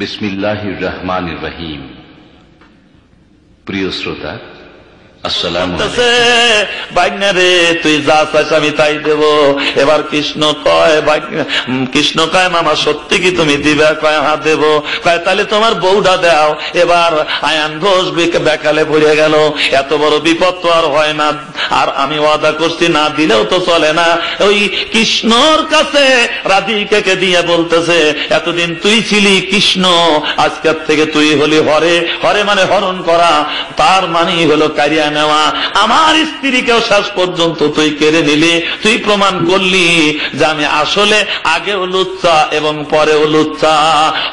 বিসমিল্লাহির রহমানির রহিম। প্রিয় শ্রোতা, আসসালামু আলাইকুম। বাগনা রে, তুই যা চাইছ আমি তাই দেব। এবার কৃষ্ণ কয় মামা সত্যি কি তুমি দিবে? কয় হ্যাঁ দেব। কয় তাহলে তোমার বউটা দাও। এবার আয়ান ঘোষ বেকালে পড়ে গেল। এত বড় বিপদ তো আর হয় না, আর আমি ওয়াদা করছি না দিলেও তো চলে না। ওই কৃষ্ণর কাছে রাধিকাকে দিয়ে বলতেছে, এতদিন তুই ছিলি কৃষ্ণ, আজকের থেকে তুই হলি হরে। হরে মানে হরণ করা, তার মানেই হলো কারিয়া নেওয়া। আমার স্ত্রীকেও শেষ পর্যন্ত তুই কেড়ে নিলি। তুই প্রমাণ করলি যে আমি আসলে আগেও লুচ্চা এবং পরেও লুচ্চা।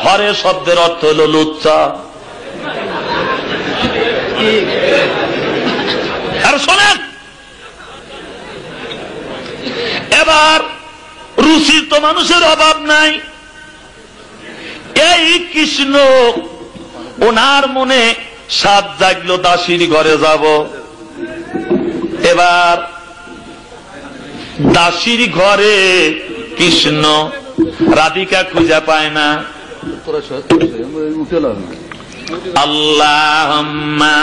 হরে শব্দের অর্থ হলো লুচ্চা। আর শোনেন, এবার রুচির তো মানুষের অভাব নাই। এই কৃষ্ণ, ওনার মনে সাত জাগলো দাসীর ঘরে যাব। এবার দাসীর ঘরে কৃষ্ণ রাধিকা খুঁজে পায় না। আল্লাহুম্মা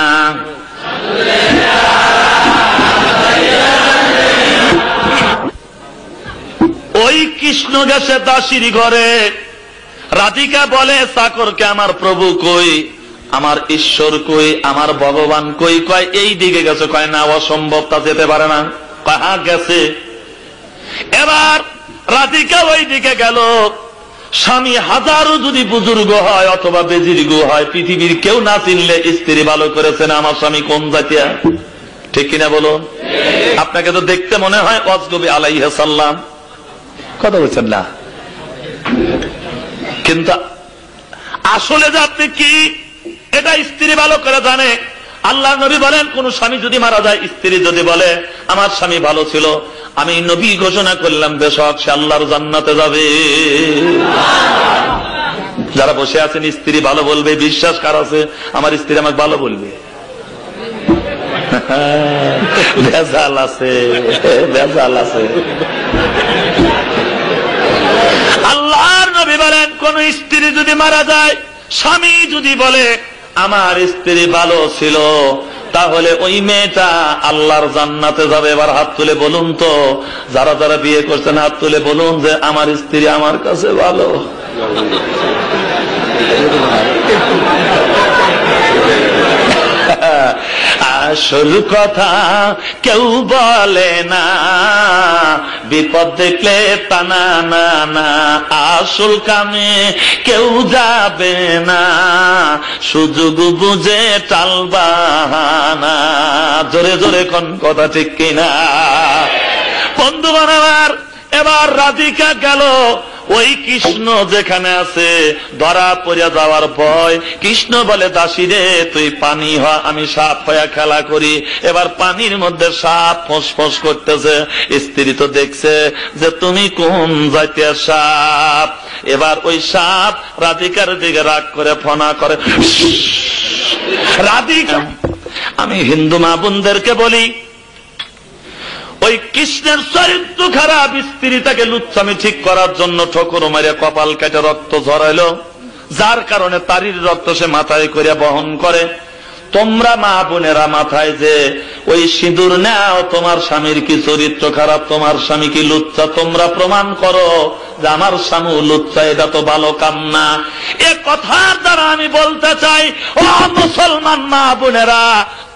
ওই কৃষ্ণ গেছে দাসীর ঘরে। রাধিকা বলে চাকরকে, আমার প্রভু কই, আমার ঈশ্বর কই, আমার ভগবান কই? কয় এই দিকে গেছে। কয় না, অসম্ভব, তা যেতে পারে না। কয় হ্যাঁ গেছে। এবার রাধিকা ওই দিকে গেল। স্বামী হাজারো যদি বুজুর্গ হয় অথবা বেজির্গ হয়, পৃথিবীর কেউ না চিনলে স্ত্রী ভালো করেছে না আমার স্বামী কোন জাতীয়, ঠিক কিনা বলুন? আপনাকে তো দেখতে মনে হয় ওয়াজনবী আলাইহিস সালাম, কথা বলছেন না, কিন্তু আসলে যে আপনি কি, এটা স্ত্রী ভালো করে জানে। আল্লাহ নবী বলেন, কোন স্বামী যদি মারা যায়, স্ত্রী যদি বলে আমার স্বামী ভালো ছিল, আমি নবী ঘোষণা করলাম বেশক সে আল্লাহর জান্নাতে যাবে। যারা বসে আছেন স্ত্রী ভালো বলবে, বিশ্বাস কার আছে আমার স্ত্রী আমাকে ভালো বলবে? ভেজাল আছে, ভেজাল আছে। আল্লাহর নবী বলেন, কোন স্ত্রী যদি মারা যায়, স্বামী যদি বলে আমার স্ত্রী ভালো ছিল, তাহলে ওই মেয়েটা আল্লাহর জান্নাতে যাবে। এবার হাত তুলে বলুন তো, যারা যারা বিয়ে করছেন হাত তুলে বলুন যে আমার স্ত্রী আমার কাছে ভালো। আসল কথা কেউ বলে না, বিপদ দেখলে টানা না না, আসল কামে কেউ যাবে না, সুযোগ বুঝে টালবাহানা। জোরে জোরে কোন কথা, ঠিক কিনা বন্ধুগণ আমার? এবার রাধিকা গেল ওই কৃষ্ণ যেখানে আছে, ধরা পড়ে যাওয়ার ভয়। কৃষ্ণ বলে, দাসী রে তুই পানি হ, আমি সাপ হয়ে খেলা করি। এবার পানির মধ্যে সাপ ফোঁস করতেছে। স্ত্রী তো দেখছে যে তুমি কোন জাতীয় সাপ। এবার ওই সাপ রাধিকার দিকে রাগ করে ফনা করে। রাধিকা, আমি হিন্দু মা বোনদেরকে বলি, ওই কৃষ্ণের চরিত্র খারাপ, স্ত্রী তাকে লুচ্ছামি ঠিক করার জন্য ঠোকর মারিয়া কপাল কেটে রক্ত ঝরাইল, যার কারণে তারির রক্ত সে মাথায় করে বহন করে। তোমরা মা বোনেরা মাথায় যে ওই সিঁদুর নাও, তোমার স্বামীর কি চরিত্র খারাপ, তোমার স্বামী কি লুচ্ছা, তোমরা প্রমাণ করো যে আমার স্বামী লুচ্ছা, এটা তো ভালো কাম না। এ কথার দ্বারা আমি বলতে চাই, ও মুসলমান মা বোনেরা,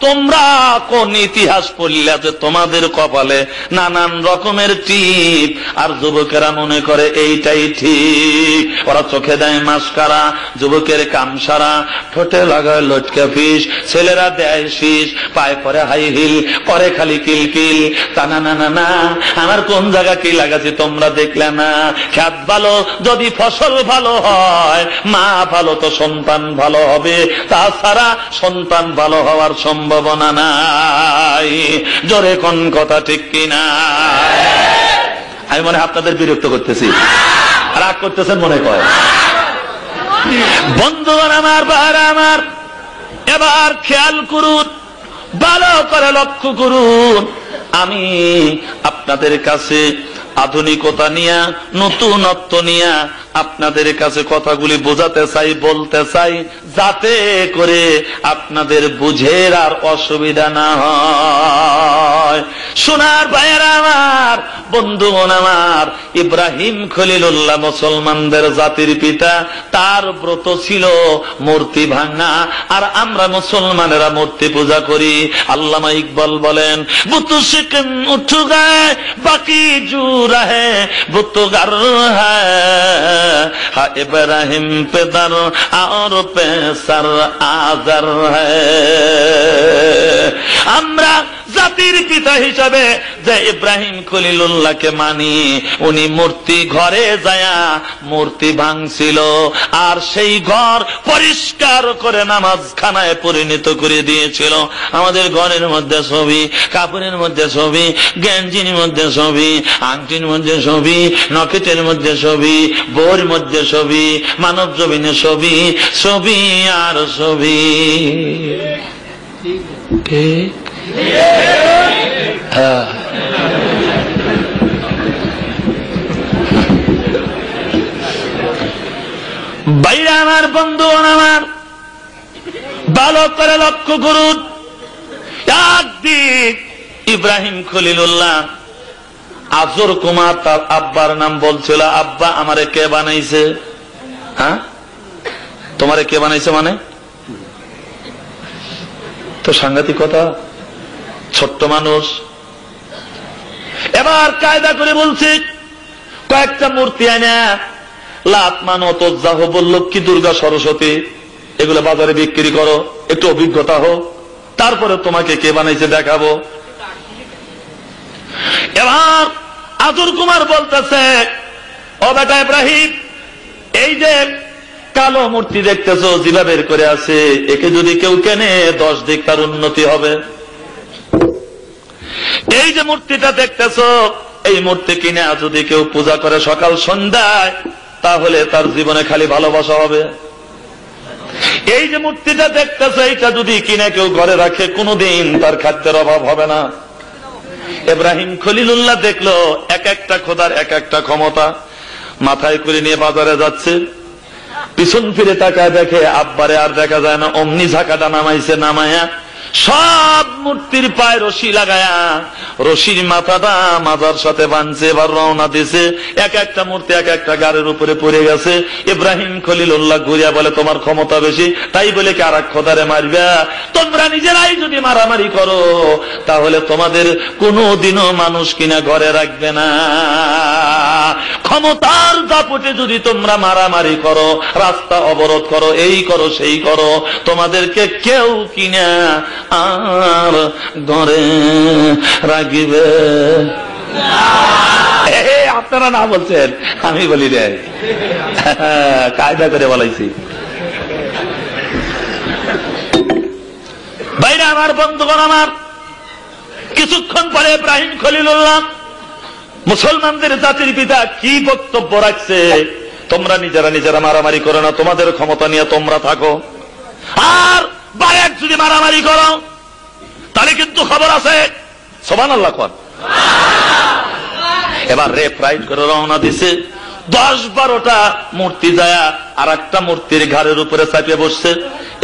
তোমরা কোন ইতিহাস পড়লে যে তোমাদের কপালে নানান রকমের টিপ, আর যুবকেরা মনে করে এইটাই ঠিক। ওরা চোখে দেয় মাস্কারা, যুবকের কামসারা, ঠোঁটে লাগায় লটকা ফিস, ছেলেরা দেয় শীষ, পায়ে পরে হাই হিল, করে খালি কিলকিল। তা না না না না, আমার কোন জায়গা কি লাগাচ্ছি তোমরা দেখলে না? খেত ভালো যদি ফসল ভালো হয়, মা ভালো তো সন্তান ভালো হবে, তাছাড়া সন্তান ভালো হওয়ার সম্ভাবনা নাই। জোরে কোন কথা, ঠিক কিনা? আমি মনে হয় আপনাদের বিরক্ত করতেছি, রাগ করতেছেন মনে কয়। বন্ধুগণ আমার, বাহারা আমার, এবার খেয়াল করুন, ভালো করে লক্ষ্য করুন। আমি আপনাদের কাছে আধুনিকতা নিয়া, নতুনত্ব নিয়া আপনাদের কাছে কথাগুলি বোঝাতে চাই, বলতে চাই, যাতে করে আপনাদের বুঝের আর অসুবিধা না হয়। সোনার ভাইয়েরা আমার, বন্ধুগণ আমার, ইব্রাহিম খলিলুল্লাহ মুসলমানদের জাতির পিতা। তার ব্রত ছিল মূর্তি ভাঙা, আর আমরা মুসলমানেরা মূর্তি পূজা করি। আল্লামা ইকবাল বলেন, বুতু শিকন উঠ গায়ে বাকি জু রহে বুতগার হ্যাঁ ইব্রাহিম পেদার আর পেসার আজার হ্যাঁ। আমরা জাতির পিতা হিসাবে যে ইব্রাহিম খলিলুল্লাহকে মানি, উনি মূর্তি ঘরে যায়া মূর্তি ভাঙছিল, আর সেই ঘর পরিষ্কার করে নামাজখানায় পরিণত করে দিয়েছিল। আমাদের ঘরের মধ্যে ছবি, কাপড়ের মধ্যে ছবি, গেঞ্জির মধ্যে ছবি, আংটির মধ্যে ছবি, নকেটের মধ্যে ছবি, বউর মধ্যে ছবি, মানব জমিনে ছবি, ছবি আর ছবি। বাইরে আমার বন্ধু আমার, ভালো করে লক্ষ্য করুন। একদিন ইব্রাহিম খলিলুল্লাহ আজর কুমার তার আব্বার নাম বলছিল, আব্বা আমারে কে বানাইছে? হ্যাঁ, তোমারে কে বানাইছে? মানে তো সাংঘাতিক কথা, ছোট্ট মানুষ। এবার কায়দা করে বলছে, কয়েকটা মূর্তি আনা লাত মানো তোজ্জাহ বলল, লক্ষ্মী, দুর্গা, সরস্বতী, এগুলো বাজারে বিক্রি করো, একটু অভিজ্ঞতা হোক, তারপরে তোমাকে কে বানাইছে দেখাবো। এবার আজর কুমার বলতেছে, ও বেটা ইব্রাহিম, এই যে কালো মূর্তি দেখতেছো, জিভা বের করে আছে, একে যদি কেউ কেনে 10 দিক তার উন্নতি হবে। এই যে মূর্তিটা দেখতেছো, এই মূর্তি কিনে যদি কেউ পূজা করে সকাল সন্ধ্যায়, তাহলে তার জীবনে খালি ভালোবাসা হবে। এই যে মূর্তিটা দেখতেছো, এইটা যদি কিনে কেউ ঘরে রাখে, কোনোদিন তার খাদ্যের অভাব হবে না। ইব্রাহিম খলিলুল্লাহ দেখলো এক একটা খোদার এক একটা ক্ষমতা, মাথায় করে নিয়ে বাজারে যাচ্ছে, পিছন ফিরে তাকায় দেখে আব্বারে আর দেখা যায় না। অমনি ঝাঁকাটা নামাইছে, নামায়া সব মূর্তির পায়ে রশি লাগায়া রশির মাথাটা মাজার সাথে বাঁধছে। এবার রওনা দিছে, এক একটা মূর্তি এক একটা গাড়ির উপরে পড়ে গেছে। ইব্রাহিম খলিলুল্লাহ ঘুরিয়া বলে, তোমার ক্ষমতা বেশি, তাই বলে কি আর এক খোদারে মারবা? তোমরা নিজেরাই যদি মারামারি করো, তাহলে তোমাদের কোনোদিনও মানুষ কিনা ঘরে রাখবে না। ক্ষমতার দাপটে যদি তোমরা মারামারি করো, রাস্তা অবরোধ করো, এই করো সেই করো, তোমাদেরকে কেউ কিনা আর ঘরে রাখিবে। আপনারা না বলছেন, আমি বলি রে, কায়দা করে বলাইছি। বাইরে আমার বন্ধুগণ আমার, কিছুক্ষণ পরে ইব্রাহিম খলিলুল্লাহ মুসলমানদের জাতির পিতা কি বক্তব্য রাখছে, তোমরা নিজেরা নিজেরা মারামারি করো না, তোমাদের ক্ষমতা নিয়ে তোমরা থাকো, আর বাইরে যদি মারামারি করো তাহলে কিন্তু খবর আছে। সুবহানাল্লাহ কোন। এবার রেপ রাইট করে রওনা দিছে। 10-12টা মূর্তি যায় আর একটা মূর্তির ঘাড়ের উপরে চাপিয়ে বসছে।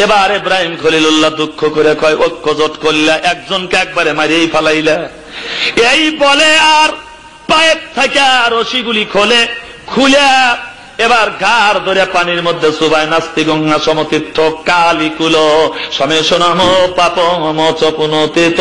এবার ইব্রাহিম খলিলুল্লাহ দুঃখ করে কয়, ঐক্য জোট করলা, একজনকে একবারে মারিয়েই ফালাইলা। এই বলে আর পায়ের থেকে রশিগুলি খুলে এবার ঘাড় ধরে পানির মধ্যে সুবাই, নাস্তি গঙ্গা সমতীর্থ কালিকুল সমেশ নম পাপম চপুনতীত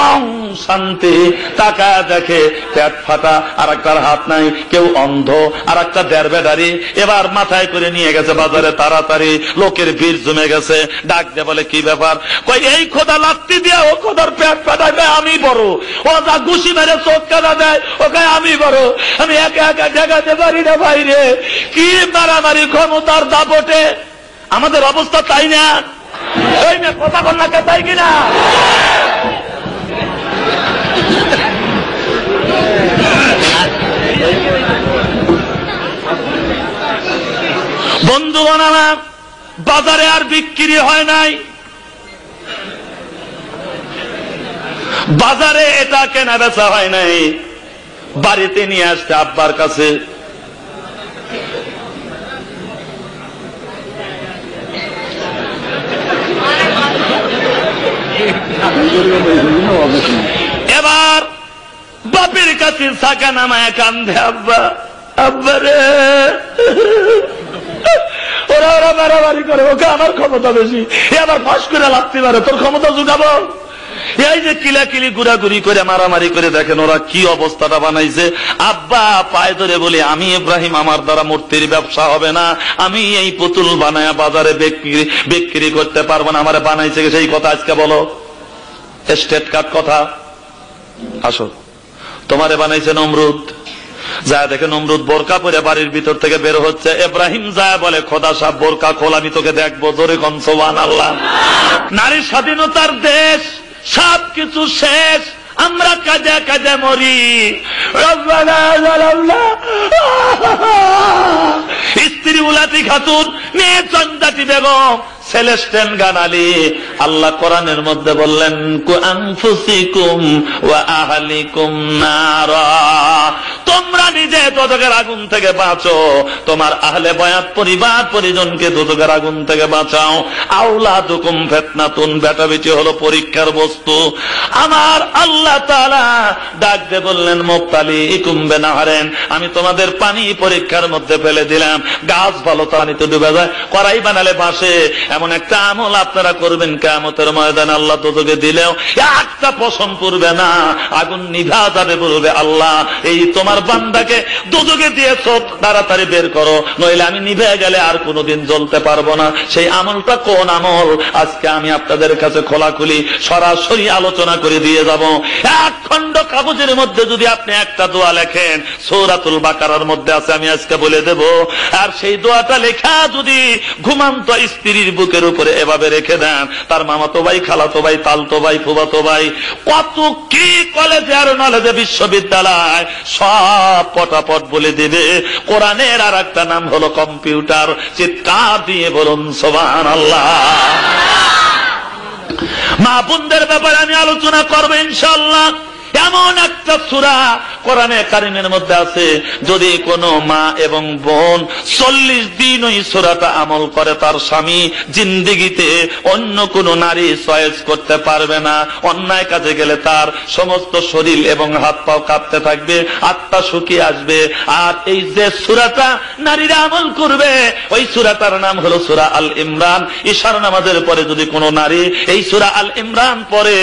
ওং শান্তি। টাকা দেখে পেট ফাটা, আর একটার হাত নাই, কেউ অন্ধ, আর একটা দেড়বেডারি। এবার মাথায় করে নিয়ে গেছে বাজারে, তাড়াতাড়ি লোকের ভিড় জমে গেছে। ডাক দিয়ে বলে, কি ব্যাপার? কই, এই খোদা লাত্তি দিয়া ও খোদার পেট ফাটাবে, আমি বড়। ও যা ঘুষি মেরে চোখ কাটা দেয়, ওকে আমি বড়। আমি একা একা ঠেকাতে পারি না ভাইরে। কি মারামারি ক্ষমতার দাপটে আমাদের অবস্থা, তাই না? এই মেয়ে কথা কন্যাকে, তাই কিনা? বন্ধুগণ আমার, বাজারে আর বিক্রি হয় নাই। বাজারে এটা কেনা বেচা হয় নাই। বাড়িতে নিয়ে আসতে আব্বার কাছে, এবার বাপের কাছে ছাকা নামায় কান্দে, আব্বা আব্বা রে। ওরা ওরা মারামারি করে, ওকে আমার ক্ষমতা বেশি, এ আবার ফাঁস করে লাগতে পারে, তোর ক্ষমতা জুগাবো। এই যে কিলাকিলি ঘুরাঘুরি করে মারামারি করে, দেখেন ওরা কি অবস্থাটা বানাইছে। আব্বা পায়ে ধরে বলে, আমি ইব্রাহিম, আমার দ্বারা মূর্তির ব্যবসা হবে না, আমি এই পুতুল বানায়া বাজারে বিক্রি করতে পারবো না, আমার বানাইছে সেই কথা আজকে বলো, স্টেট কার্ড কথা। আসো, তোমারে বানাইছে নমরুদ। যায় দেখে নমরুদ বোরকা পরে বাড়ির ভিতর থেকে বের হচ্ছে। ইব্রাহিম যায় বলে, খোদা সাহেব বোরকা খোল, আমি তোকে দেখবো। জোরে কোন সুবহানাল্লাহ। নারীর স্বাধীনতার দেশ, সবকিছু শেষ, আমরা কাঁদে কাঁদে মরি। স্ত্রী উলাতি খাতুন, মেয়ে চন্দাতি বেগম, সেলেস্টেন গানালি। আল্লাহ কোরআনের মধ্যে বললেন, আনফুসিকুম ওয়া আহলিকুম নারা, তোমরা নিজে দোজখের আগুন থেকে বাঁচো, তোমার আহলে বয়াত পরিবার পরিজনকে দোজখের আগুন থেকে বাঁচাও। আওলাদুকুম ফিতনাতুন, বেটা বেটি হলো পরীক্ষার বস্তু। আমার আল্লাহ তাআলা ডাক দিয়ে বললেন, মুবতালিকুম বিনাহারিন, আমি তোমাদের পানি পরীক্ষার মধ্যে ফেলে দিলাম। গাছ ভালো পানিতে ডুবে যায়, কড়াই বানালে বাসে। এমন একটা আমল আপনারা করবেন, কিয়ামতের ময়দানে আল্লাহ দোজখে দিলেও একটা পশম পড়বে না, আগুন নিভা যাবে। বলবে, আল্লাহ এই তোমার বান্দাকে দোজখে দিয়েছ, তাড়াতাড়ি বের করো, নইলে আমি নিভে গেলে আর কোনোদিন জ্বলতে পারবো না। সেই আমলটা কোন আমল, আজকে আমি আপনাদের কাছে খোলাখুলি সরাসরি আলোচনা করে দিয়ে যাব। এক খণ্ড কাগজের মধ্যে যদি আপনি একটা দোয়া লেখেন, সূরাতুল বাকারার মধ্যে আছে, আমি আজকে বলে দেব। আর সেই দোয়াটা লেখা যদি ঘুমান্ত স্ত্রীর বুকের উপরে এভাবে রেখে দেন, তার মামাতো ভাই, খালাতো ভাই, তালতো ভাই, ফুফাতো ভাই, কত কি কলেজে আর নলেজে বিশ্ববিদ্যালয় সব পটাপট বলে দেবে। কোরআনের আর একটা নাম হলো কম্পিউটার। চিৎকার দিয়ে বলুন সুবহানাল্লাহ। মা বোনদের ব্যাপারে আমি আলোচনা করবো ইনশাআল্লাহ। এমন একটা সূরা কোরআনে কারিমের মধ্যে আছে, যদি কোনো মা এবং বোন 40 দিন ওই সূরাটা আমল করে, তার স্বামী জিন্দেগিতে অন্য কোন নারী চয়েস করতে পারবে না। অন্যায় কাজে গেলে তার সমস্ত শরীর এবং হাত পাও কাঁপতে থাকবে, আত্মা শুকিয়ে আসবে। আর এই যে সূরাটা নারীরা আমল করবে, ওই সূরাটার নাম হলো সূরা আল ইমরান। ঈশার নামাজের পরে যদি কোনো নারী এই সূরা আল ইমরান পড়ে,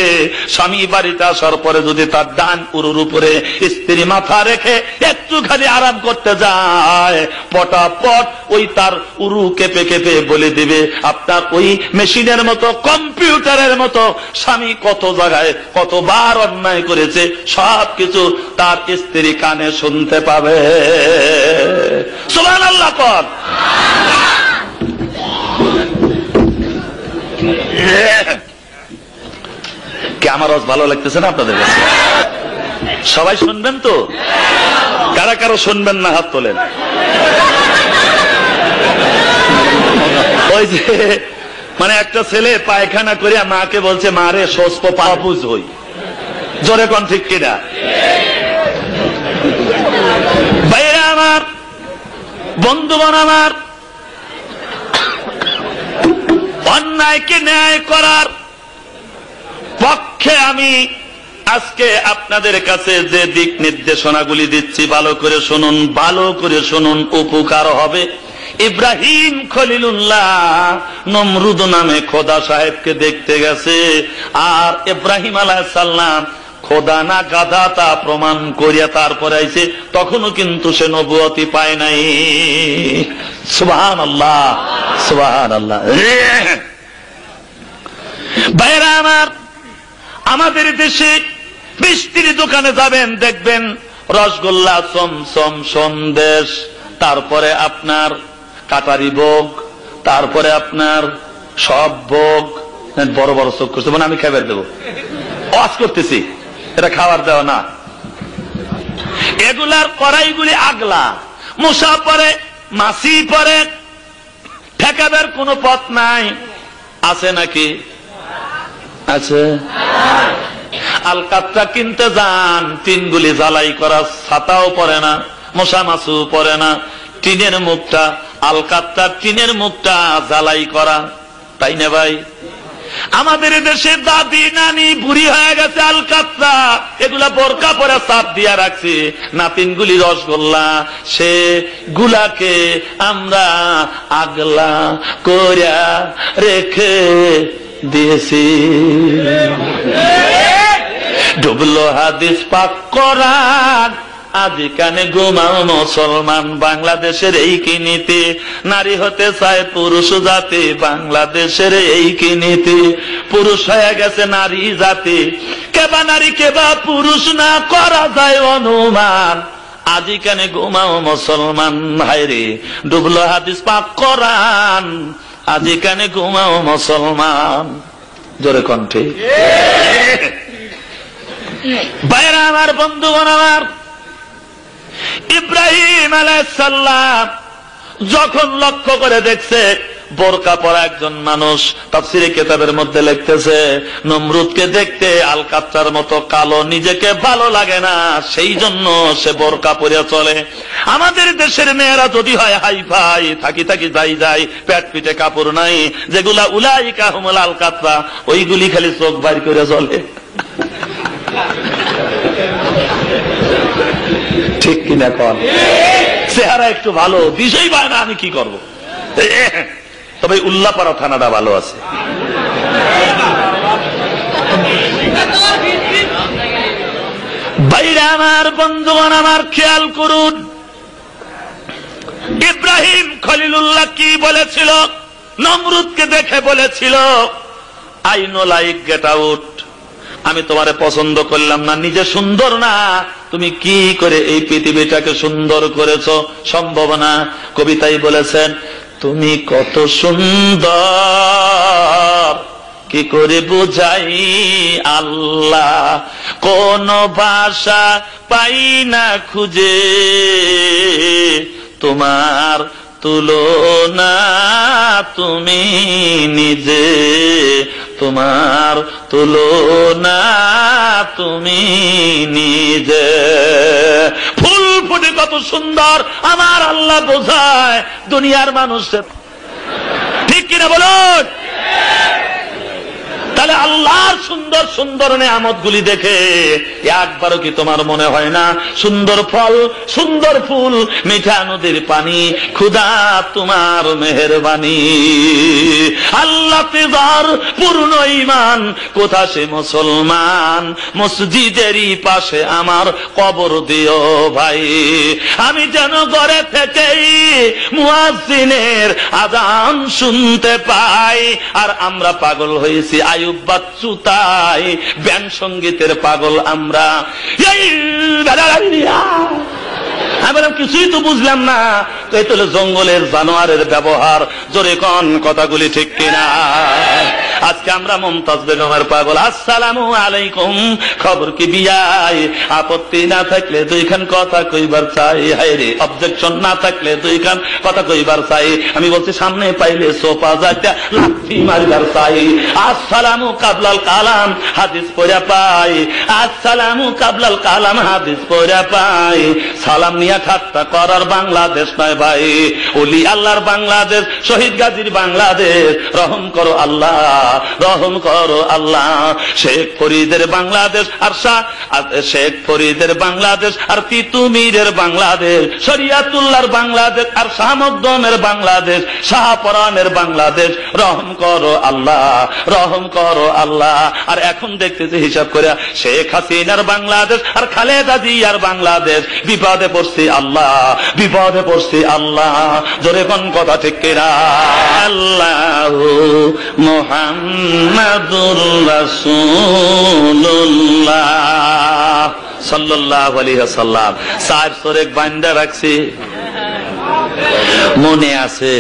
স্বামী বাড়িতে আসার পরে যদি তার ডান উরুর উপরে স্ত্রী মাথা রেখে একটু খালি আরাম করতে যায়, পটাপট ওই তার উরু কেঁপে কেঁপে বলে দিবে। আপনার ওই মেশিনের মতো, কম্পিউটারের মতো স্বামী কত জায়গায় কতবার অন্যায় করেছে, সবকিছু তার স্ত্রী কানে শুনতে পাবে। সুবহানাল্লাহ কর। কি আমার আওয়াজ ভালো লাগতেছে না আপনাদের কাছে? সবাই শুনবেন তো? কারা কারো শুনবেন না হাত তোলেন। ওই যে মানে একটা ছেলে পায়খানা করিয়া মাকে বলছে, মারে সস্প পাপুজ হই। জোরে কোন ঠিক কিনা? ভাইরা আমার, বন্ধুগণ আমার, অন্যায়কে ন্যায় করার পক্ষে আমি আজকে আপনাদের কাছে যে দিক নির্দেশনাগুলি দিচ্ছি, ভালো করে শুনুন, ভালো করে শুনুন, উপকার হবে। ইব্রাহিম খলিলুল্লাহ নমরুদ নামে খোদা সাহেবকে দেখতে গেছে, আর ইব্রাহিম আলাইহিস সালাম খোদা না গাধা তা প্রমাণ করিয়া তারপরে আইছে। তখনও কিন্তু সে নবুয়তি পায় নাই। সুবহানাল্লাহ, সুবহানাল্লাহ। ভাইরা আমার, আমাদের দেশে মিষ্টির দোকানে যাবেন, দেখবেন রসগোল্লা, চমচম, সন্দেশ, তারপরে আপনার কাটারি ভোগ, তারপরে আপনার সব ভোগ। বড় বড় চোখ করছে, মানে আমি খাবার দেবো, ওয়াজ করতেছি, এটা খাবার দেওয়া না। এগুলার কড়াইগুলি আগলা, মশা পরে, মাছি পরে, ঠেকাবার কোনো পথ নাই। আছে নাকি? আছে। আলকাতরা কিনতে যান, টিনগুলি জ্বালাই করা, ছাতাও পরে না, মশা মাছু পরে না, টিনের মুখটা, আলকাতরা টিনের মুখটা জ্বালাই করা, তাই না ভাই? আমাদের দেশে দাদি নানি বুড়ি হয়ে গেছে আলকাতরা, এগুলা বোরকা পরে চাপ দিয়া রাখছে, নাতিনগুলি রসগোল্লা, সে গুলাকে আমরা আগলা করিয়া রেখে দিয়েছি। ডুবলো হাদিস পাক কোরআন, আজি কানে ঘুমাও মুসলমান। বাংলাদেশের এই কি নীতি, নারী হতে চায় পুরুষ জাতি, বাংলাদেশের এই কি নীতি, পুরুষ হয়ে গেছে নারী জাতি, কেবা নারী কেবা পুরুষ না করা যায় অনুমান। আজি কানে ঘুমাও মুসলমান, হায়রে ডুবলো হাদিস পাক কোরআন, আজি কানে ঘুমাও মুসলমান। জোরে কণ্ঠে বাইরা আমার বন্ধুগণ আমার, ইব্রাহিম আলাইহিস সালাম যখন লক্ষ্য করে দেখছে বোরকা পরা একজন মানুষ, তাফসীরে কিতাবের মধ্যে লিখতেছে নমরুদকে দেখতে আলকাতরার মতো কালো, নিজেকে ভালো লাগে না, সেই জন্য সে বোরকা পরে চলে। আমাদের দেশের মেয়েরা যদি হয় হাই ফাই, থাকি থাকি যাই যাই, পেট পিঠে কাপড় নাই, যেগুলা উলাইকা হুমুল আলকাতরা, ওইগুলি খালি চোখ বাইর করে চলে। ঠিক কিনা কন? চেহারা একটু ভালো, বিষয় পায় না, আমি কি করব? তবে উল্লাপাড়া থানাটা ভালো আছে। ভাইরা আমার, বন্ধুগণ আমার, খেয়াল করুন ইব্রাহিম খলিলুল্লাহ কি বলেছিল, নমরুদকে দেখে বলেছিল I know like get out, আমি তোমারে পছন্দ করলাম না, নিজে সুন্দর না, তুমি কি করে এই পৃথিবীটাকে সুন্দর করেছো, সম্ভব না। কবিতায় বলেছেন তুমি কত সুন্দর, কি করে বুঝাই আল্লাহ, কোন ভাষা পাই না খুঁজে, তোমার তুলনা তুমি নিজে, তোমার তুলনা তুমি নিজে। ফুল ফুটে কত সুন্দর আমার আল্লাহ বোঝায় দুনিয়ার মানুষের, ঠিক কিনা বলুন? তাহলে আল্লাহর সুন্দর সুন্দর নেয়ামত গুলি দেখে একবারও কি তোমার মনে হয় না সুন্দর ফল, সুন্দর ফুল, মিঠা নদীর পানি, খুদা তোমার মেহেরবানি, আল্লাহ তেজার পূর্ণ ঈমান, কোথা সে মুসলমান, মসজিদেরই পাশে আমার কবর দিও ভাই, আমি যেন ঘরে থেকেই মুয়াজ্জিনের আযান শুনতে পাই। আর আমরা পাগল হয়েছি আয়ুব বাচ্চু, তাই ব্যান সঙ্গীতের পাগল আমরা। আমি বললাম কিছুই তো বুঝলাম না, তো এই তো জঙ্গলের জানোয়ারের ব্যবহার। জোরে কোন কথাগুলি ঠিক কিনা? আজকে আমরা মুমতাজ বেগমের পাগল। আসসালামু আলাইকুম, খবর কি বিয়াই, আপত্তি না থাকলে দুইখান কথা কইবার চাই, হায়রে অবজেকশন না থাকলে দুইখান কথা কইবার চাই। আমি বলছি সামনে পাইলে সোফা যাইতা লাঠি মারিবার চাই। আসসালামু কাবলাল কালাম, হাদিস পড়া পাই, আসসালামু কাবলাল কালাম, হাদিস পড়া পাই। সালাম নিয়া ঠাট্টা করার বাংলাদেশ নয় ভাই, ওলি আল্লাহর বাংলাদেশ, শহীদ গাজীর বাংলাদেশ। রহম করো আল্লাহ, রহম করো আল্লাহ। শেখ ফরিদের বাংলাদেশ আর শেখ ফরিদের বাংলাদেশ আর তিতুমিরের বাংলাদেশ, শরিয়াতুল্লাহর বাংলাদেশ আর শাহ মকদমের বাংলাদেশ, শাহপরানের বাংলাদেশ। রহম করো আল্লাহ, রহম করো আল্লাহ। আর এখন দেখতেছি হিসাব করে শেখ হাসিনার বাংলাদেশ আর খালেদা জিয়ার বাংলাদেশ। বিপদে পড়ছি আল্লাহ, বিপদে পড়ছি আল্লাহ। জোরে কোন কথা ঠিক কিনা? আল্লাহু মুহাম্মাদুর রাসূলুল্লাহ সাল্লাল্লাহু আলাইহি ওয়াসাল্লাম। সাহেব সরেক বান্দা রাখছি, মনে আছে?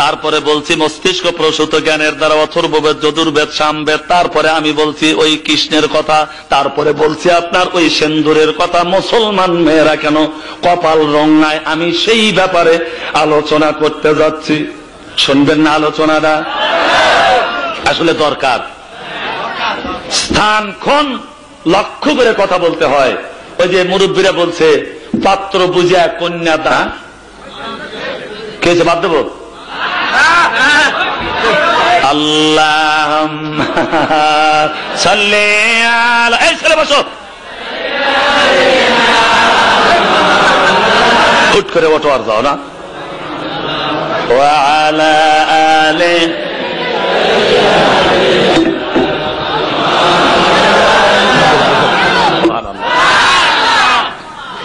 তারপরে বলছি মস্তিষ্ক প্রসূত জ্ঞানের দ্বারা অথর্ববেদ, যজুর্বেদ, সামবেদ। তারপরে আমি বলছি ওই কৃষ্ণের কথা। তারপরে বলছি আপনার ওই সেন্দুরের কথা। মুসলমান মেয়েরা কেন কপাল রঙায়, আমি সেই ব্যাপারে আলোচনা করতে যাচ্ছি। শুনবেন না আলোচনাটা? আসলে দরকার। স্থানক্ষণ লক্ষ্য করে কথা বলতে হয়। ওই যে মুরব্বীরা বলছে পাত্র বুঝিয়া কন্যা দা, কে বাদ দেব? আল্লাহুম্মা সাল্লি আলা, এই ছেলে বসো, হুট করে ওঠো আর যাও না। ওয়া আলা আলি,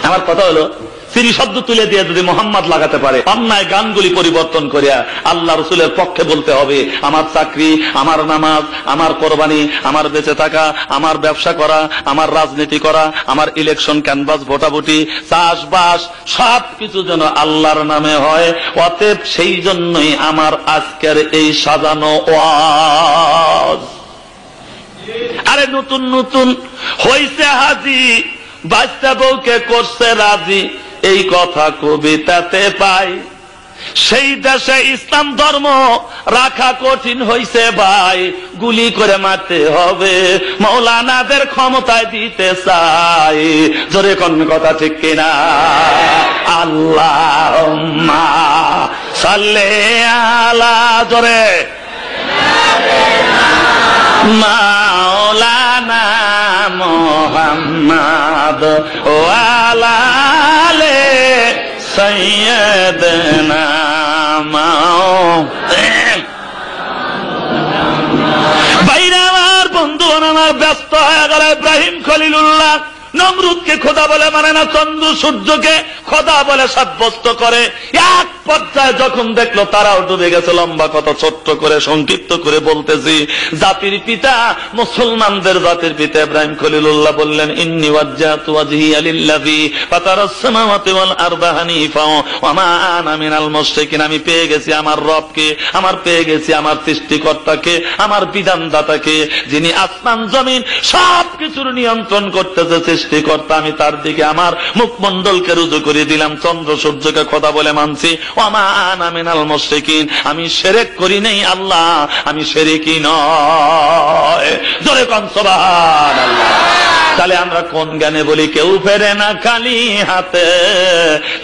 আমার কথা হলো সিরি শব্দ তুলে দিয়ে যদি মোহাম্মদ লাগাতে পারে, অন্যায় গানগুলি পরিবর্তন করিয়া আল্লাহ রসুলের পক্ষে বলতে হবে, আমার চাকরি, আমার নামাজ, আমার কোরবানি, আমার বেঁচে থাকা, আমার ব্যবসা করা, আমার রাজনীতি করা, আমার ইলেকশন ক্যানভাস, ভোটাভুটি, চাষবাস, সবকিছু যেন আল্লাহর নামে হয়। অতএব সেই জন্যই আমার আজকের এই সাজানো ওয়াজ। আরে নতুন নতুন হইছে হাজি, বাচ্চা বউকে করছে রাজি, এই কথা কবিতাতে পাই। সেই দেশে ইসলাম ধর্ম রাখা কঠিন হইছে ভাই, গুলি করে মারতে হবে, মৌলানাদের ক্ষমতায় দিতে চাই। জোরে কোন কথা ঠিক কিনা? আল্লাহুম্মা সাল্লি আলা, জোরে, মাওলানা মুহাম্মদ ওয়া আলা আলি সাইয়্যিদিনা বাইরে আমার বন্ধু আমার ব্যস্ত হয়ে গেল। ইব্রাহিম খলিলুল্লাহ নমরুদকে খোদা বলে মানে না, চন্দ্র সূর্যকে খোদা বলে সাব্যস্ত করে। এক পর্যায়ে যখন দেখলো তারাও ডুবে গেছে, লম্বা কথা ছোট্ট করে সংক্ষিপ্ত করে বলতেছি, জাতির পিতা, মুসলমানদের জাতির পিতা ইব্রাহিম খলিলুল্লাহ বললেন, ইন্নী ওয়াজ্জাহতু ওয়াজহিয়া লিল্লাযী ফাতারাস সামাওয়াতি ওয়াল আরদা হানিফা ওয়া মা আনা মিনাল মুশরিকিন। আমি পেয়ে গেছি আমার রবকে, আমার পেয়ে গেছি আমার সৃষ্টিকর্তাকে, আমার বিধানদাতাকে, যিনি আসমান জমিন সবকিছুর নিয়ন্ত্রণ করতেছে, সৃষ্টিকর্তা। আমি তার দিকে আমার মুখমণ্ডলকে রুজু করে দিলাম, চন্দ্র সূর্যকে খোদা বলে মানছি। ওয়া মা আনা মিনাল মুশরিকিন, আমি শিরক করি নাই আল্লাহ, আমি শিরকি নয়। জোরে কোন সুবহানাল্লাহ। তাহলে আমরা কোন জ্ঞানে বলি, কেউ ফেরে না খালি হাতে,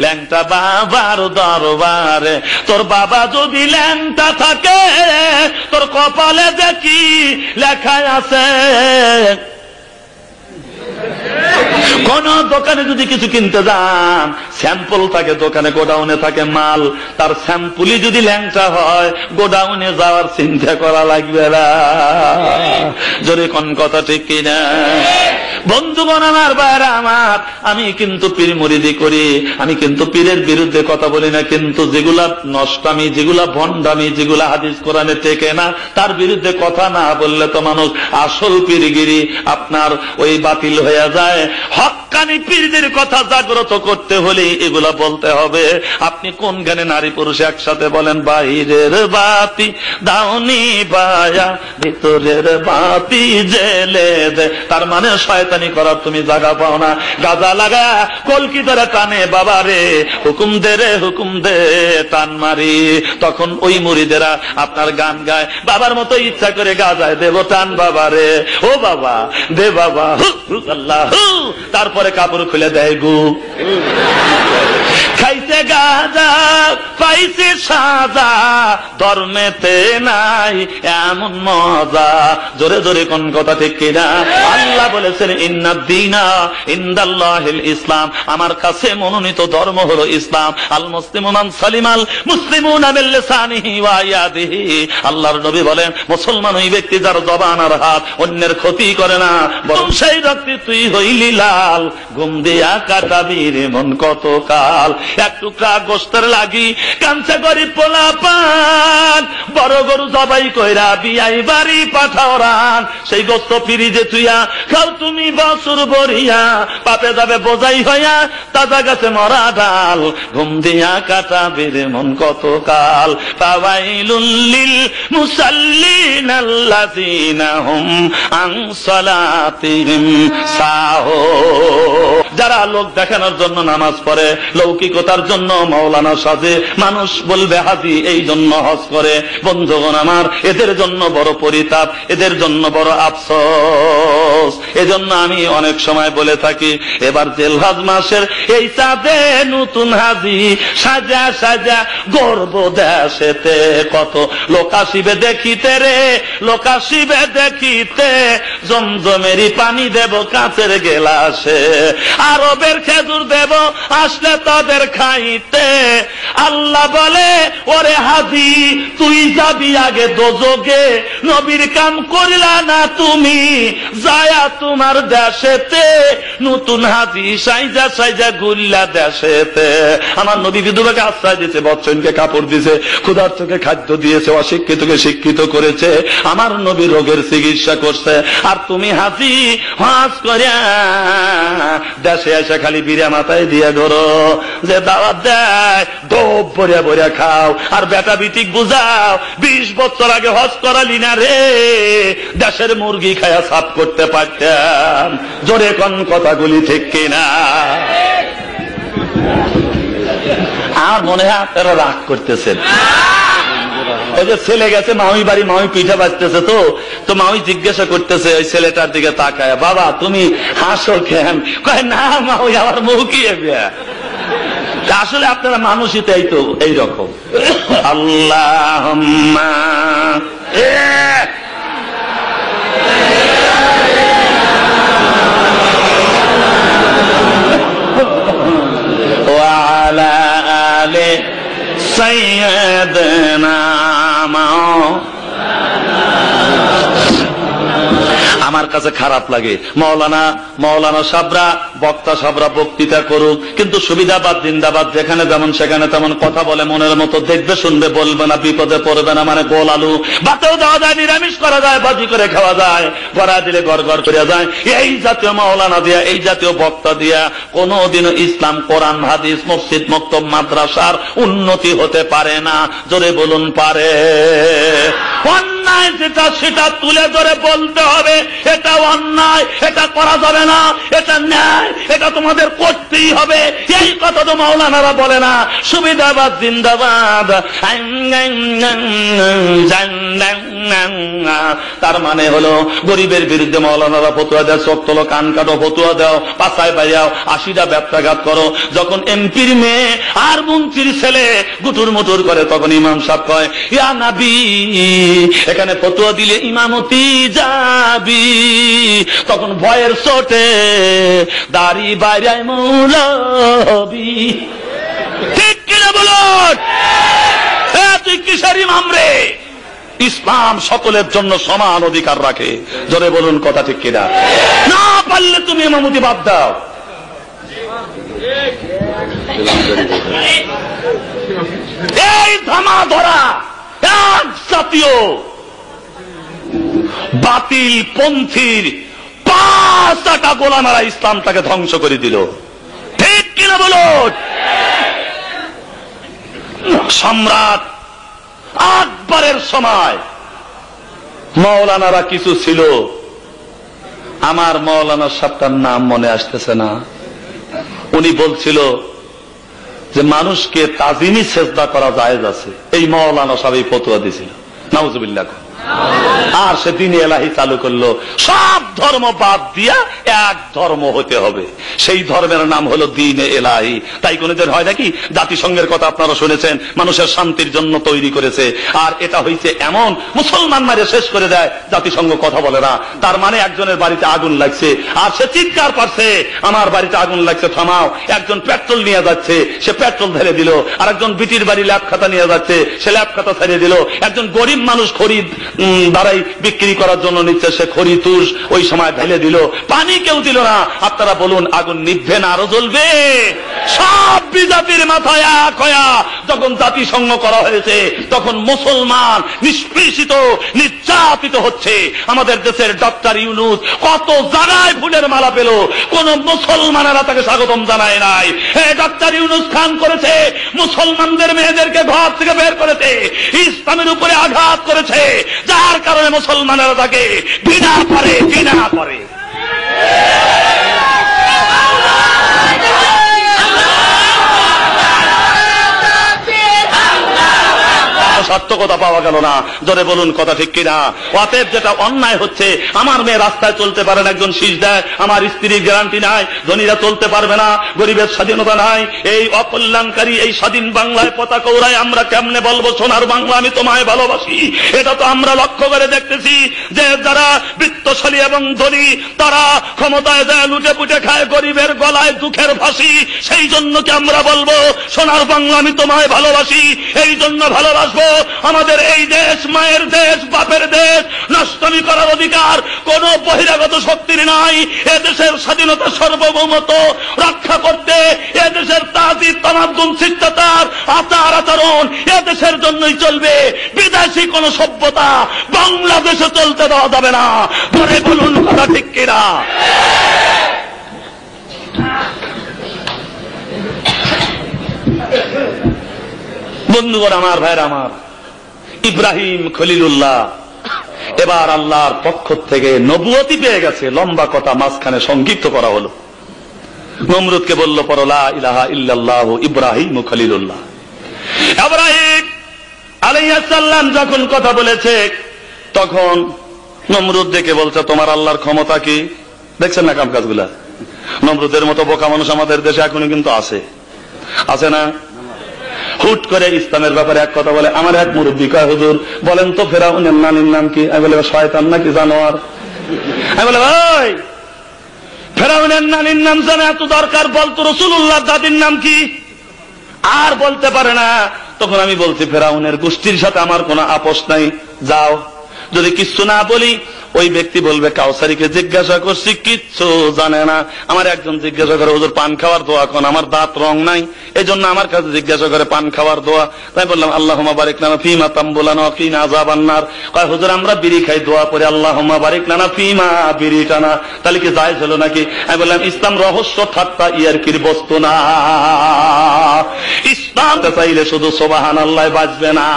ল্যাংটা বাবার দরবারে। তোর বাবা যদি ল্যাংটা থাকে, তোর কপালে দেখি লেখা আছে। কোন দোকানে যদি কিছু কিনতে যান, স্যাম্পল থাকে দোকানে, গোডাউনে থাকে মাল, তার স্যাম্পলই যদি ল্যাংটা হয়, গোডাউনে যাওয়ার চিন্তা করা লাগবে না। যদি কোন কথা ঠিক কিনা? বন্ধুগণ আমার, বাইরে আমার, আমি কিন্তু পীর মুরিদি করি, আমি কিন্তু পীরের বিরুদ্ধে কথা বলি না, কিন্তু যেগুলা নষ্টামি, যেগুলা ভণ্ডামি, যেগুলা হাদিস কোরআনে টেকে না, তার বিরুদ্ধে কথা না বললে তো মানুষ আসল পীরগিরি আপনার ওই বাতিল হয়ে যায়। হক্কানি পীরদের কথা জাগ্রত করতে হলে এগুলা বলতে হবে। আপনি কোন জ্ঞানে নারী পুরুষ একসাথে বলেন, বাহিরের বাতি দাউনি বায়া, ভিতরের বাতি জেলে দে। তার মানে শয়তানি করার তুমি জায়গা পাও না। গাজা লাগা কলকি ধরে টানে, বাবা রে হুকুম দে রে হুকুম দে, টান মারি। তখন ওই মুরিদেরা আপনার গান গায়, বাবার মতো ইচ্ছা করে গাজায় দেব টান, বাবা রে ও বাবা দে বাবা, আল্লাহ। তারপরে কাপড় খুলে দেয় গু। খাইছে গাজা পাইছে সাজা, ধর্মেতে নাই এমন মজা। জোরে জোরে কোন কথা ঠিক কিনা? আল্লাহ বলেছেন, ইন্নাদ দীনা ইনদাল্লাহিল ইসলাম, আমার কাছে মনোনীত ধর্ম হলো ইসলাম। আল মুসলিমু মান সালিমাল মুসলিমুনা মিন লিসানিহি ওয়া ইয়াদিহি। আল্লাহর নবী বলেন, মুসলমান ওই ব্যক্তি যার জবান আর হাত অন্যের ক্ষতি করে না, বরং সেই রক্তে তুই হইলি লাল, ঘুম দিয়া কাটাবি রে মন কত কাল। এক টুকরা গোস্তের লাগি কাঞ্চা গরিব পোলা পান, বড় গরু জবাই কইরা বিয়াই বাড়ি পাঠাও রান। সেই গোস্ত ফিরিজে তুইয়া খাও তুমি বছর বরিয়া, পাপে যাবে বোঝাই হইয়া তাজা গাছে মরা ডাল, ঘুম দিয়া কাটাবি রে মন কত কাল। ফাওয়াইলুল লিল মুসাল্লিন আল্লাযিনা হুম আন সালাতিহিম সাহুন। যারা লোক দেখানোর জন্য নামাজ পড়ে, লৌকিকতার জন্য মাওলানা সাজে, মানুষ বলবে হাজি এই জন্য হজ করে। বন্ধুগণ আমার, এদের জন্য বড় পরিতাপ, এদের জন্য বড় আফসোস। এজন্য আমি অনেক সময় বলে থাকি, এবার জিলহজ মাসের এই চাঁদে নতুন হাজি সাজা সাজা গর্ব দেশেতে, কত লোক আসিবে দেখিতে রে, লোক আসিবে দেখিতে, জমজমেরই পানি দেব কাঁচের গেলাসে, আরবের খেজুর দেব আসলে তাদের খাইতে। আল্লাহ বলে ওরে হাজি তুই যাবি আগে দোজগে, নবীর কাম করিলা না তুমি যায়া তোমার দেশেতে, নতুন হাজি সাইজা সাইজা গুল্লা দেশেতে। আমার নবী বিধবাকে আশ্রয় দিয়েছে, বচ্চনকে কাপড় দিয়েছে, ক্ষুধার্তকে খাদ্য দিয়েছে, অশিক্ষিতকে শিক্ষিত করেছে, আমার নবী রোগের চিকিৎসা করছে। আর তুমি হাজি হজ করিয়া দেশে এসে খালি বিড়া মাথায় দিয়ে ধরো, যে দাওয়াত দেয় ডোব ভরিয়া ভরিয়া খাও, আর বেটা বিটিক বুঝাও 20 বছর আগে হজ করালি না রে, দেশের মুরগি খায়া সাফ করতে পারতাম। জোরে কোন কথাগুলি ঠিক কিনা? আমার মনে হয় আপনারা রাগ করতেছেন। ওই যে ছেলে গেছে মাউই বাড়ি, মাউই পিঠা বাজতেছে, তো মাউই জিজ্ঞাসা করতেছে ওই ছেলেটার দিকে তাকায়, বাবা তুমি হাসো কেন? কয় না মাউই আমার মুখিয়ে বিয়া। আসলে আপনারা মানুষই তাই তো এইরকম। আল্লাহুম্মা ওয়া আলা আলি সাইয়্যিদিনা আমার কাছে খারাপ লাগে মৌলানা সাবরা বক্তা সাবরা বক্তৃতা করুক, কিন্তু সুবিধাবাদ জিন্দাবাদ, যেখানে যেমন সেখানে তেমন কথা বলে মনের মতো, দেখবে শুনবে বলবে না, বিপদে পড়বে না। মানে গোল আলু ভাতেও দেওয়া যায়, নিরামিষ করা যায়, ভাজি করে খাওয়া যায়, গড়া দিলে গড় গড় করিয়া যায়। এই জাতীয় মৌলানা দিয়া, এই জাতীয় বক্তা দিয়া কোনদিনও ইসলাম, কোরআন, হাদিস, মসজিদ, মক্তব, মাদ্রাসার উন্নতি হতে পারে না। জোরে বলুন পারে? অন্যায় যেটা সেটা তুলে ধরে বলতে হবে, এটা অন্যায়, এটা করা যাবে না, এটা ন্যায়, এটা তোমাদের করতেই হবে। এই কথা তো মাওলানারা বলে না। সুবিধাবাদ জিন্দাবাদ। তার মানে হলো গরিবের বিরুদ্ধে মাওলানারা ফতুয়া দেয়, চোখ তোলো, কান কাটো, ফতুয়া দাও, পাছায় বাইয়াও, 80টা ব্যবসাঘাত করো। যখন এমপির মেয়ে আর মন্ত্রীর ছেলে গুটুর মুটুর করে, তখন ইমাম সাহেব কয় ইয়া নবী, এখানে ফতুয়া দিলে ইমামতি যাবি। তখন ভয়ের চোটে দাড়ি বাইরায় মৌলবি। ঠিক কিনা বলুন? তুই কিসের ইমাম রে? ইসলাম সকলের জন্য সমান অধিকার রাখে। জোরে বলুন কথা ঠিক কিনা? না পারলে তুমি ইমামতি বাদ দাও। এই ধামা ধরা এক জাতীয় বাতিল পন্থীর 5টা গোলামারা ইসলামটাকে ধ্বংস করে দিল। ঠিক কিনা বলুন? সম্রাট আকবরের সময় মৌলানারা কিছু ছিল, আমার মৌলানা সাহেবটার নাম মনে আসতেছে না, উনি বলছিল যে মানুষকে তাজিমি সেজদা করা জায়েজ আছে। এই মৌলানা সাহেব ফতোয়া দিয়েছিল, নাউজুবিল্লাহ। আর সে দ্বীনে এলাহি চালু করলো, সব ধর্ম বাদ দিয়া এক ধর্ম হতে হবে। সেই ধর্মের নাম হলো দ্বীনে এলাহি। তাই কোনদিন হয় নাকি? জাতিসংঘের কথা আপনারা শুনেছেন, মানুষের শান্তির জন্য তৈরি করেছে। আর এটা হয়েছে এমন, মুসলমান মারে শেষ করে দেয়, জাতিসংঘ কথা বলে না। তার মানে একজনের বাড়িতে আগুন লাগছে, আর সে চিৎকার করছে আমার বাড়িতে আগুন লাগছে, থামাও। একজন পেট্রোল নিয়ে যাচ্ছে, সে পেট্রোল ঢেলে দিল। আর একজন বিটির বাড়ি ল্যাপ খাতা নিয়ে যাচ্ছে, সে ল্যাপ খাতা ছাড়িয়ে দিল। একজন গরিব মানুষ খরিদ দাঁড়াই বিক্রি করার জন্য নিচ্ছে, সে খড়ি তুষ ওই সময় ঢেলে দিল, পানি কেউ দিল না। আপনারা বলুন আগুন নিভবে না আরো জ্বলবে? সব বিজাতির মাথায় এক হয়া যখন জাতিসংঘ করা হয়েছে, তখন মুসলমান নিষ্পেষিত, নির্যাতিত হচ্ছে। আমাদের দেশের ডক্টর ইউনূস কত জায়গায় ফুলের মালা পেল, কোন মুসলমানেরা তাকে স্বাগতম জানায় নাই। ডক্টর ইউনূস খান করেছে, মুসলমানদের মেয়েদেরকে ঘর থেকে বের করেছে, ইসলামের উপরে আঘাত করেছে, যার কারণে মুসলমানেরা তাকে ঘৃণা করে। সার্থকতা পাওয়া গেল না। জোরে বলুন কথা ঠিক কিনা? অতএব যেটা অন্যায় হচ্ছে, আমার মেয়ে রাস্তায় চলতে পারে না, একজন শীষ দেয়, আমার স্ত্রীর গ্যারান্টি নাই, ধনীরা চলতে পারবে না, গরিবের স্বাধীনতা নাই, এই অকল্যাণকারী এই স্বাধীন বাংলায় পতাকা উড়ায় আমরা কেমনে বলবো সোনার বাংলা আমি তোমায় ভালোবাসি? এটা তো আমরা লক্ষ্য করে দেখতেছি যে যারা বিত্তশালী এবং ধনী তারা ক্ষমতায় যায়, লুটে পুটে খায়, গরিবের গলায় দুঃখের ফাঁসি। সেই জন্য কি আমরা বলবো সোনার বাংলা আমি তোমায় ভালোবাসি? এই জন্য ভালোবাসবো আমাদের এই দেশ মায়ের দেশ, বাপের দেশ, নষ্টমী করার অধিকার কোন বহিরাগত শক্তির নাই। এদেশের স্বাধীনতা সার্বভৌমত্ব রক্ষা করতে এদেশের তাজিদ তামাদ্দুন শিষ্টাচার আচার আচরণ এদেশের জন্যই চলবে, বিদেশি কোন সভ্যতা বাংলাদেশে চলতে দেওয়া যাবে না। পরে বলুন কথা ঠিক কিনা? বন্ধুগণ আমার, ভাইরা আমার, ইব্রাহিম খলিলুল্লাহ এবার আল্লাহর পক্ষ থেকে নবুয়তি পেয়ে গেছে। লম্বা কথা মাঝখানে সংক্ষিপ্ত করা হলো। নমরুদকে বলল পড়ো লা ইলাহা ইল্লাল্লাহু ইব্রাহিম খলিলুল্লাহ। ইব্রাহিম আলাইহিস সালাম যখন কথা বলেছে তখন নমরুদ দেখে বলছে তোমার আল্লাহর ক্ষমতা কি? দেখছেন না কাম কাজগুলা? নমরুদের মতো বোকা মানুষ আমাদের দেশে এখনো কিন্তু আছে, আছে না? হুট করে ইসলামের ব্যাপারে এক কথা বলে। আমার এক মুরব্বী কয় হুজুর বলেন তো ফেরাউনের নানির নাম কি? আমি বলে শয়তান নাকি জানোয়ার? আমি বলে ভাই ফেরাউনের নানির নাম জানা এত দরকার, বলতো রাসূলুল্লাহর দাদির নাম কি? আর বলতে পারে না। তখন আমি বলছি ফেরাউনের গোষ্ঠীর সাথে আমার কোনো আপোষ নাই, যাও। যদি কিচ্ছু না বলি ওই ব্যক্তি বলবে কাউসারিকে জিজ্ঞাসা করছি কিচ্ছু জানে না। আমার একজন জিজ্ঞাসা করে হুজুর পান খাওয়ার দোয়া কোন? আমার দাঁত রং নাই, এই জন্য আমার কাছে জিজ্ঞাসা করে পান খাওয়ার দোয়া। তাই বললাম আল্লাহুম্মা বারিক লানা ফীমা তামবুলানা ওয়া কিনা আযাবান নার। কয় হুজুর আমরা বিড়ি খাই, দোয়া পড়ে আল্লাহুম্মা বারিক লানা ফীমা বিড়িটানা, তাহলে কি জায়েজ হলো নাকি? আমি বললাম ইসলাম রহস্য ঠাট্টা ইয়ারকির বস্তু না। ইসলাম চাইলে শুধু সুবহানাল্লাহ বাজবে না।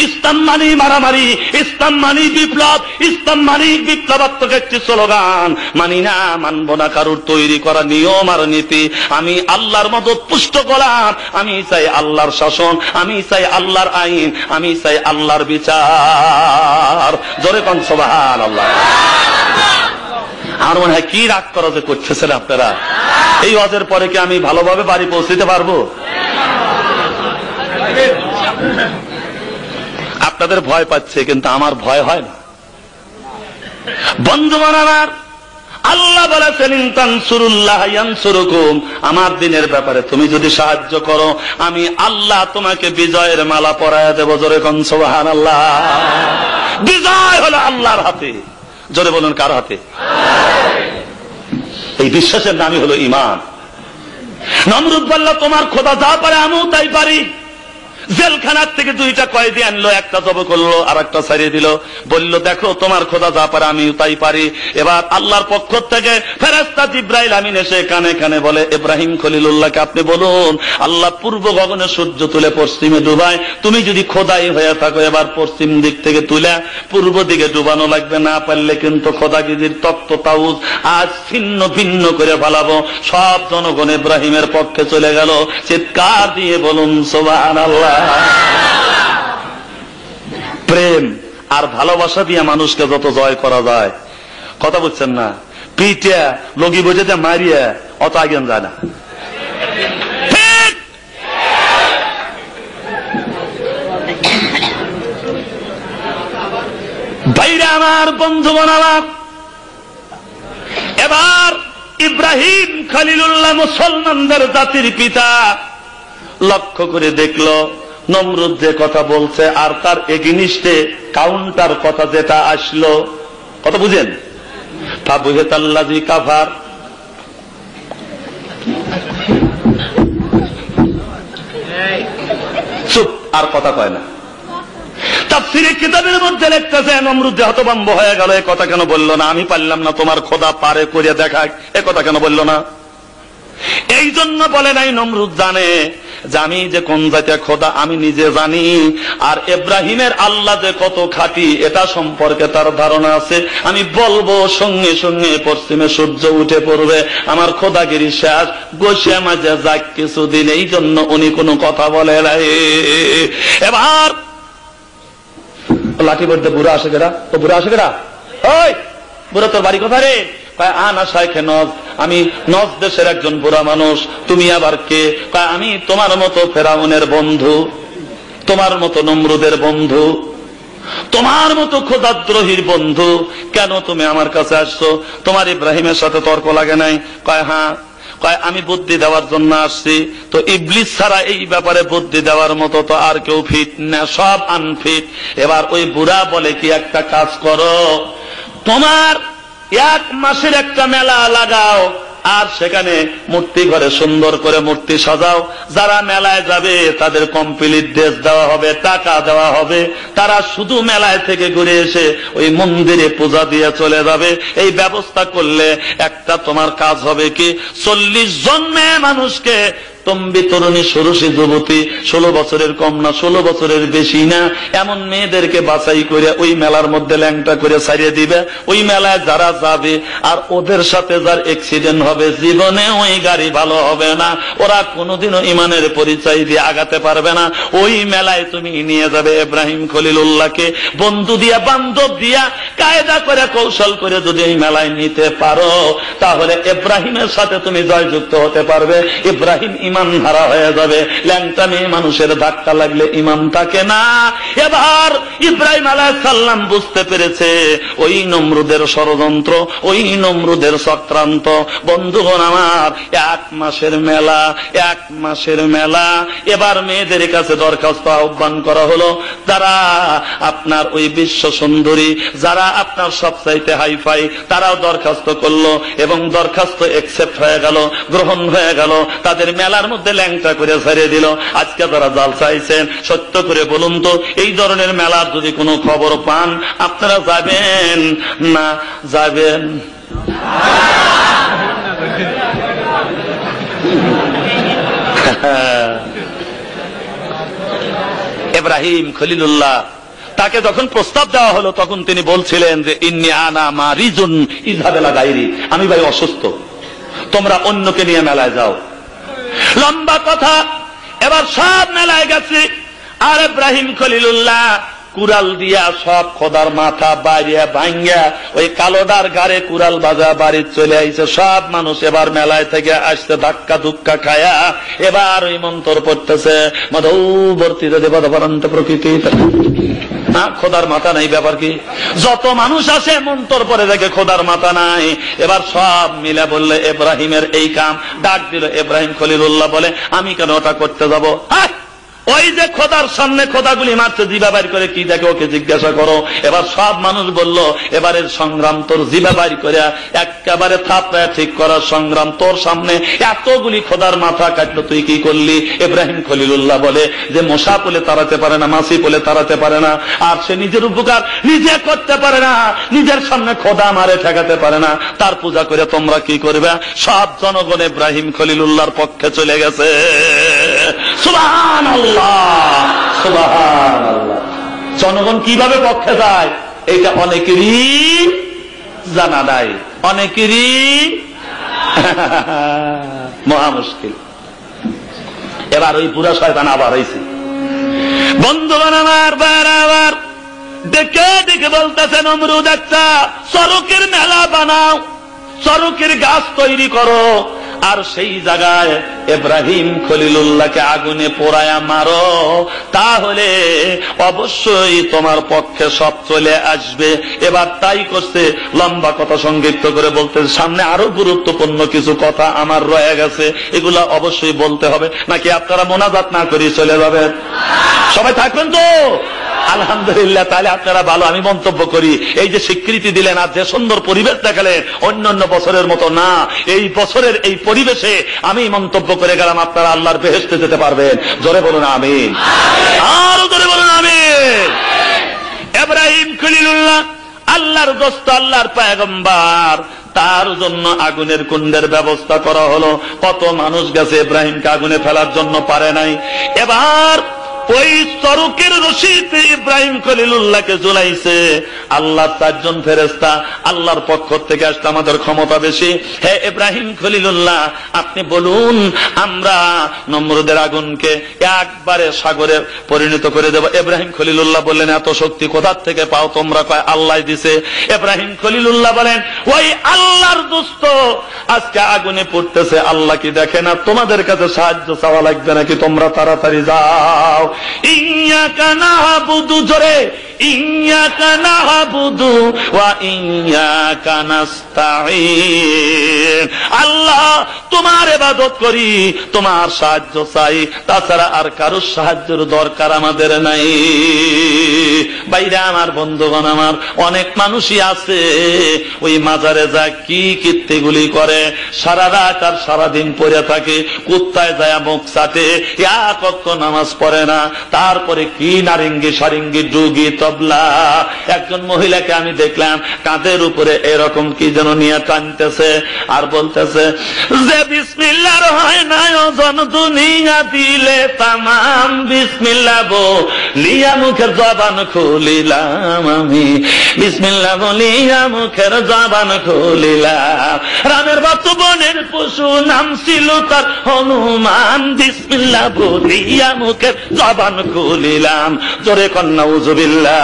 ইসলাম মানি মারামারি, ইসলাম মানি বিপ্লব, ইসলাম মানি বিপ্লবাত্মক একটি স্লোগান। মানি না, মানব না কারোর তৈরি করা নিয়ম আর নীতি। আমি আল্লাহর মতো পুষ্ট গোলাম, আমি চাই আল্লাহর শাসন, আমি চাই আল্লাহর আইন, আমি চাই আল্লাহর বিচার। জোরে কোন সুবহানাল্লাহ। আর মনে হয় কি রাগ করা যে করতেছেন আপনারা? এই ওয়াজের পরে কি আমি ভালোভাবে বাড়ি পৌঁছতে পারবো? আপনাদের ভয় পাচ্ছে কিন্তু আমার ভয় হয় না। বন্ধুগণ আমার, আল্লাহ বলেছেন ইন তানসুরুল্লাহ ইয়ানসুরুকুম, আমার দিনের ব্যাপারে তুমি যদি সাহায্য করো আমি আল্লাহ তোমাকে বিজয়ের মালা পরায়া দেব। জোরে কোন সুবহানাল্লাহ। বিজয় হলো আল্লাহর হাতে। জোরে বলুন কার হাতে? এই বিশ্বাসের নামই হলো ঈমান। নমরুদ বলল তোমার খোদা যা পারে আমিও তাই পারি। জেলখানার থেকে দুইটা কয়েদি আনলো, একটা জব করলো আর একটা ছাড়িয়ে দিল। বলল দেখো তোমার খোদা যা পারে আমিও তাই পারি। এবার আল্লাহর পক্ষ থেকে ফেরেশতা জিবরাইল আমিন এসে কানে কানে বলে ইব্রাহিম খলিলুল্লাহকে আপনি বলুন আল্লাহ পূর্ব গগনে সূর্য তুলে পশ্চিমে ডুবায়, তুমি যদি খোদাই হয়ে থাকো এবার পশ্চিম দিক থেকে তুলে পূর্ব দিকে ডুবানো লাগবে, না পারলে কিন্তু খোদাগিরির তক্ত তাউজ আজ ছিন্ন ভিন্ন করে ফেলাবো। সব জনগণ ইব্রাহিমের পক্ষে চলে গেল। চিৎকার দিয়ে বলুন সুবহানাল্লাহ। প্রেম আর ভালোবাসা দিয়ে মানুষকে যত জয় করা যায়, কথা বুঝছেন না? পিটিয়া লগি বোঝাতে মারিয়া অত আগে যায় না। ভাইরা আমার, বন্ধুগণ আমার, এবার ইব্রাহিম খলিলুল্লাহ মুসলমানদের জাতির পিতা লক্ষ্য করে দেখল নমরুদ যে কথা বলছে আর তার এগেনিস্টে কাউন্টার কথা যেটা আসলো, কথা বুঝেন? ফাবুহিতাল্লাযী কাফার, চুপ, আর কথা কয় না। তাফসীরের কিতাবের মধ্যে লিখতেছে নমরুদ হতভম্ব হয়ে গেল। এ কথা কেন বললো না? আমি পারলাম না, তোমার খোদা পারে করে দেখায়, এ কথা কেন বললো না? এই জন্য বলে নাই, নমরুদ জানে যে আমি যে কোন জাতীয় খোদা আমি নিজে জানি, আর ইব্রাহিমের আল্লাহ যে কত খাঁটি এটা সম্পর্কে তার ধারণা আছে। আমি বলবো সঙ্গে সঙ্গে পশ্চিমে সূর্য উঠে পড়বে, আমার খোদাগিরি শেষ, বসে মাঝে যাক কিছুদিন। এই জন্য উনি কোনো কথা বলে নাই। এবার লাঠি বলতে বুড়া আসে কেডা? ও বুড়া আসে কেডা? ওই বুড়া তোর বাড়ি কোথায় রে? আনা শাইখে নজ, আমি নজ দেশের একজন বুড়া মানুষ। তুমি আবার কে? আমি তোমার মতো ফেরাউনের বন্ধু, তোমার মতো নমরুদের বন্ধু, তোমার মতো খোদাদ্রোহীর বন্ধু। কেন তুমি আমার কাছে আসছো? তোমার ইব্রাহিমের সাথে তর্ক লাগে নাই? কয় হ্যাঁ। কয় আমি বুদ্ধি দেওয়ার জন্য আসছি। তো ইবলিস ছাড়া এই ব্যাপারে বুদ্ধি দেওয়ার মতো তো আর কেউ ফিট না, সব আনফিট। এবার ওই বুড়া বলে কি, একটা কাজ করো, তোমার 1 মাসের একটা মেলা লাগাও, আর সেখানে মূর্তি ঘরে সুন্দর করে মূর্তি সাজাও। যারা মেলায় যাবে তাদের কমপ্লিট ড্রেস দেওয়া হবে, টাকা দেওয়া হবে, তারা শুধু মেলায় থেকে ঘুরে এসে ওই মন্দিরে পূজা দিয়ে চলে যাবে। এই ব্যবস্থা করলে একটা তোমার কাজ হবে কি, 40 জন মেয়ে মানুষকে, তম্বি তরুণী ষোড়শী যুবতী, 16 বছরের কম না 16 বছরের বেশি না, এমন মেয়েদেরকে বাছাই করে ওই মেলার মধ্যে ল্যাংটা করে ছাড়িয়ে দিবে। ওই মেলায় যারা যাবে আর ওদের সাথে যার অ্যাক্সিডেন্ট হবে, জীবনে ওই গাড়ি ভালো হবে না, ওরা কোনোদিনও ইমানের পরিচয় দিয়ে আগাতে পারবে না। ওই মেলায় তুমি নিয়ে যাবে ইব্রাহিম খলিলুল্লাহকে, বন্ধু দিয়া বান্ধব দিয়া কায়দা করে কৌশল করে যদি এই মেলায় নিতে পারো, তাহলে ইব্রাহিমের সাথে তুমি জয়যুক্ত হতে পারবে। ইব্রাহিম ইমান হারা হয়ে যাবে। ল্যাংটা মেয়ে মানুষের ধাক্কা লাগলে ইমান থাকে না। এবার ইব্রাহিম আলাইহিস সালাম বুঝতে পেরেছে ওই নমরুদের ষড়যন্ত্র, ওই নমরুদের চক্রান্ত। বন্ধুগণ আমার, 1 মাসের মেলা, 1 মাসের মেলা। এবার মেয়েদের কাছে দরখাস্ত আহ্বান করা হলো, যারা আপনার ওই বিশ্ব সুন্দরী, যারা আপনার সবচাইতে হাইফাই, তারাও দরখাস্ত করলো এবং দরখাস্ত অ্যাকসেপ্ট হয়ে গেল, গ্রহণ হয়ে গেল। তাদের মেলার মধ্যে ল্যাংটা করে ছেড়ে দিল। আজকে যারা জাল চাইছেন, সত্য করে বলুন তো, এই ধরনের মেলার যদি কোনো খবর পান, আপনারা যাবেন না যাবেন? ইব্রাহিম খলিলুল্লাহ, তাকে যখন প্রস্তাব দেওয়া হলো তখন তিনি বলছিলেন যে ইন্নী আনা মারিজুন ইযহাবিলা গায়রি, আমি ভাই অসুস্থ, তোমরা অন্যকে নিয়ে মেলায় যাও। লম্বা কথা। এবার সব মেলায় গেছে, আর ইব্রাহিম খলিলুল্লাহ কুড়াল দিয়া সব খোদার মাথা বাইরে ভাঙ্গা ওই কালোডার গাড়ে কুড়াল বাজা বাড়ি চলে আইছে। সব মানুষ এবার মেলায় থেকে আসছে ধাক্কা ধুক্কা খায়া, এবার ওই মন্ত্র পড়তেছে, মধুবর্তীতে দেবদপরন্ত প্রকৃতি, খোদার মাথা নাই। ব্যাপার কি, যত মানুষ আসে মন্তর পরে দেখে খোদার মাথা নাই। এবার সব মিলে বললে ইব্রাহিমের এই কাম। ডাক দিল ইব্রাহিম খলিলুল্লাহ, বলে আমি কেন ওটা করতে যাব? ওই যে খোদার সামনে খোদাগুলি মারছে, জিবা বাইর করে কি দেখে ওকে জিজ্ঞাসা করো। এবার সব মানুষ বলল, এবারের সংগ্রাম তোর জিবা বাইর করে একেবারে থাপড়ায় ঠিক করার সংগ্রাম। তোর সামনে এতগুলি খোদার মাথা কাটলো, তুই কি করলি? ইব্রাহিম খলিলুল্লাহ বলে যে মশা পোলে তাড়াতে পারে না, মাছি পোলে তাড়াতে পারে না, আর সে নিজের উপকার নিজে করতে পারে না, নিজের সামনে খোদা মারে ঠেকাতে পারে না, তার পূজা করে তোমরা কি করবে? সব জনগণ ইব্রাহিম খলিলুল্লাহর পক্ষে চলে গেছে। সুবহানাল্লাহ, সুবহানাল্লাহ। জনগণ কিভাবে পক্ষে যায় এটা অনেকেরই জানা নাই, অনেকেরই মহা মুশকিল। এবার ওই পুরা শয়তান আবার হয়েছে। বন্ধুগণ আমার, বারবার ডেকে ডেকে বলতেছে, নমরুদ একটা চরকের মেলা বানাও, চরকের গাছ তৈরি করো, আর সেই জায়গায় ইব্রাহিম খলিলুল্লাহকে আগুনে পোড়ায়া মারো, তাহলে অবশ্যই তোমার পক্ষে সব চলে আসবে। এবার তাই করছে। লম্বা কথা সংক্ষিপ্ত করে বলতে, সামনে আরো গুরুত্বপূর্ণ কিছু কথা আমার রয়ে গেছে, এগুলা অবশ্যই বলতে হবে। নাকি আপনারা মোনাজাত না করে চলে যাবেন? সবাই থাকবেন তো? আলহামদুলিল্লাহ, তাহলে আপনারা ভালো। আমি মন্তব্য করি, এই যে স্বীকৃতি দিলেন আর যে সুন্দর পরিবেশ দেখালেন, অন্যান্য বছরের মতো না, এই বছরের এই পরিবেশে আমি মন্তব্য করে গেলাম, আপনারা আল্লাহর বেহেশতে যেতে পারবেন। জোরে বলুন আমিন, আরো জোরে বলুন আমিন। ইব্রাহিম খলিলুল্লাহ আল্লাহর দোস্ত, আল্লাহর পয়গম্বর, তার জন্য আগুনের কুণ্ডের ব্যবস্থা করা হলো। কত মানুষ গেছে ইব্রাহিমকে আগুনে ফেলার জন্য, পারে নাই। এবার ওই চরকের রশিতে ইব্রাহিম খলিলুল্লাহকে ঝুলাইছে। আল্লাহ 4 জন ফেরেশতা আল্লাহর পক্ষ থেকে আসতে আমাদের ক্ষমতা বেশি। হে ইব্রাহিম খলিলুল্লাহ, আপনি বলুন আমরা নমরুদের আগুনকে একবারে সাগরে পরিণত করে দেব। ইব্রাহিম খলিলুল্লাহ বললেন, এত শক্তি কোথা থেকে পাও তোমরা? কয় আল্লাহ দিছে। ইব্রাহিম খলিলুল্লাহ বলেন, ওই আল্লাহর দোস্ত আজকে আগুনে পড়তেছে, আল্লাহ কি দেখে না? তোমাদের কাছে সাহায্য চাওয়া লাগবে নাকি? তোমরা তাড়াতাড়ি যাও। ইয়্যাকা না'বুদু, জোরে ইয়্যাকা না'বুদু ওয়া ইয়্যাকা নাস্তাঈন। আল্লাহ তোমার ইবাদত করি, তোমার সাহায্য চাই, তাছাড়া আর কারো সাহায্যের দরকার আমাদের নাই। বাইরে আমার বন্ধুগণ, আমার অনেক মানুষই আছে ওই মাজারে যা কি কীর্তিগুলি করে, সারা রাত আর সারাদিন পড়ে থাকে, কুত্তায় যায় মুখ চাটে, এক ওয়াক্ত নামাজ পড়ে না, তারপরে কি নারিঙ্গি সারিঙ্গি ডুগি তবলা। একজন মহিলাকে আমি দেখলাম কাঁধের উপরে এরকম কি যেন নিয়ে টানতেছে আর বলতেছে যে বিসমিল্লাহর হয় না ওজন দুনিয়া দিলে তামাম, বিসমিল্লাহ বলিয়া মুখের জবান খুলিলাম আমি, বিসমিল্লাহ বলিয়া মুখের জবান খুলিলাম। রামের বাচ্চু বনের পশু নাম ছিল তার হনুমান, বিসমিল্লাহ বলিয়া মুখের জবান খুলিলাম। জোরে কন্যা উযুবিল্লাহ।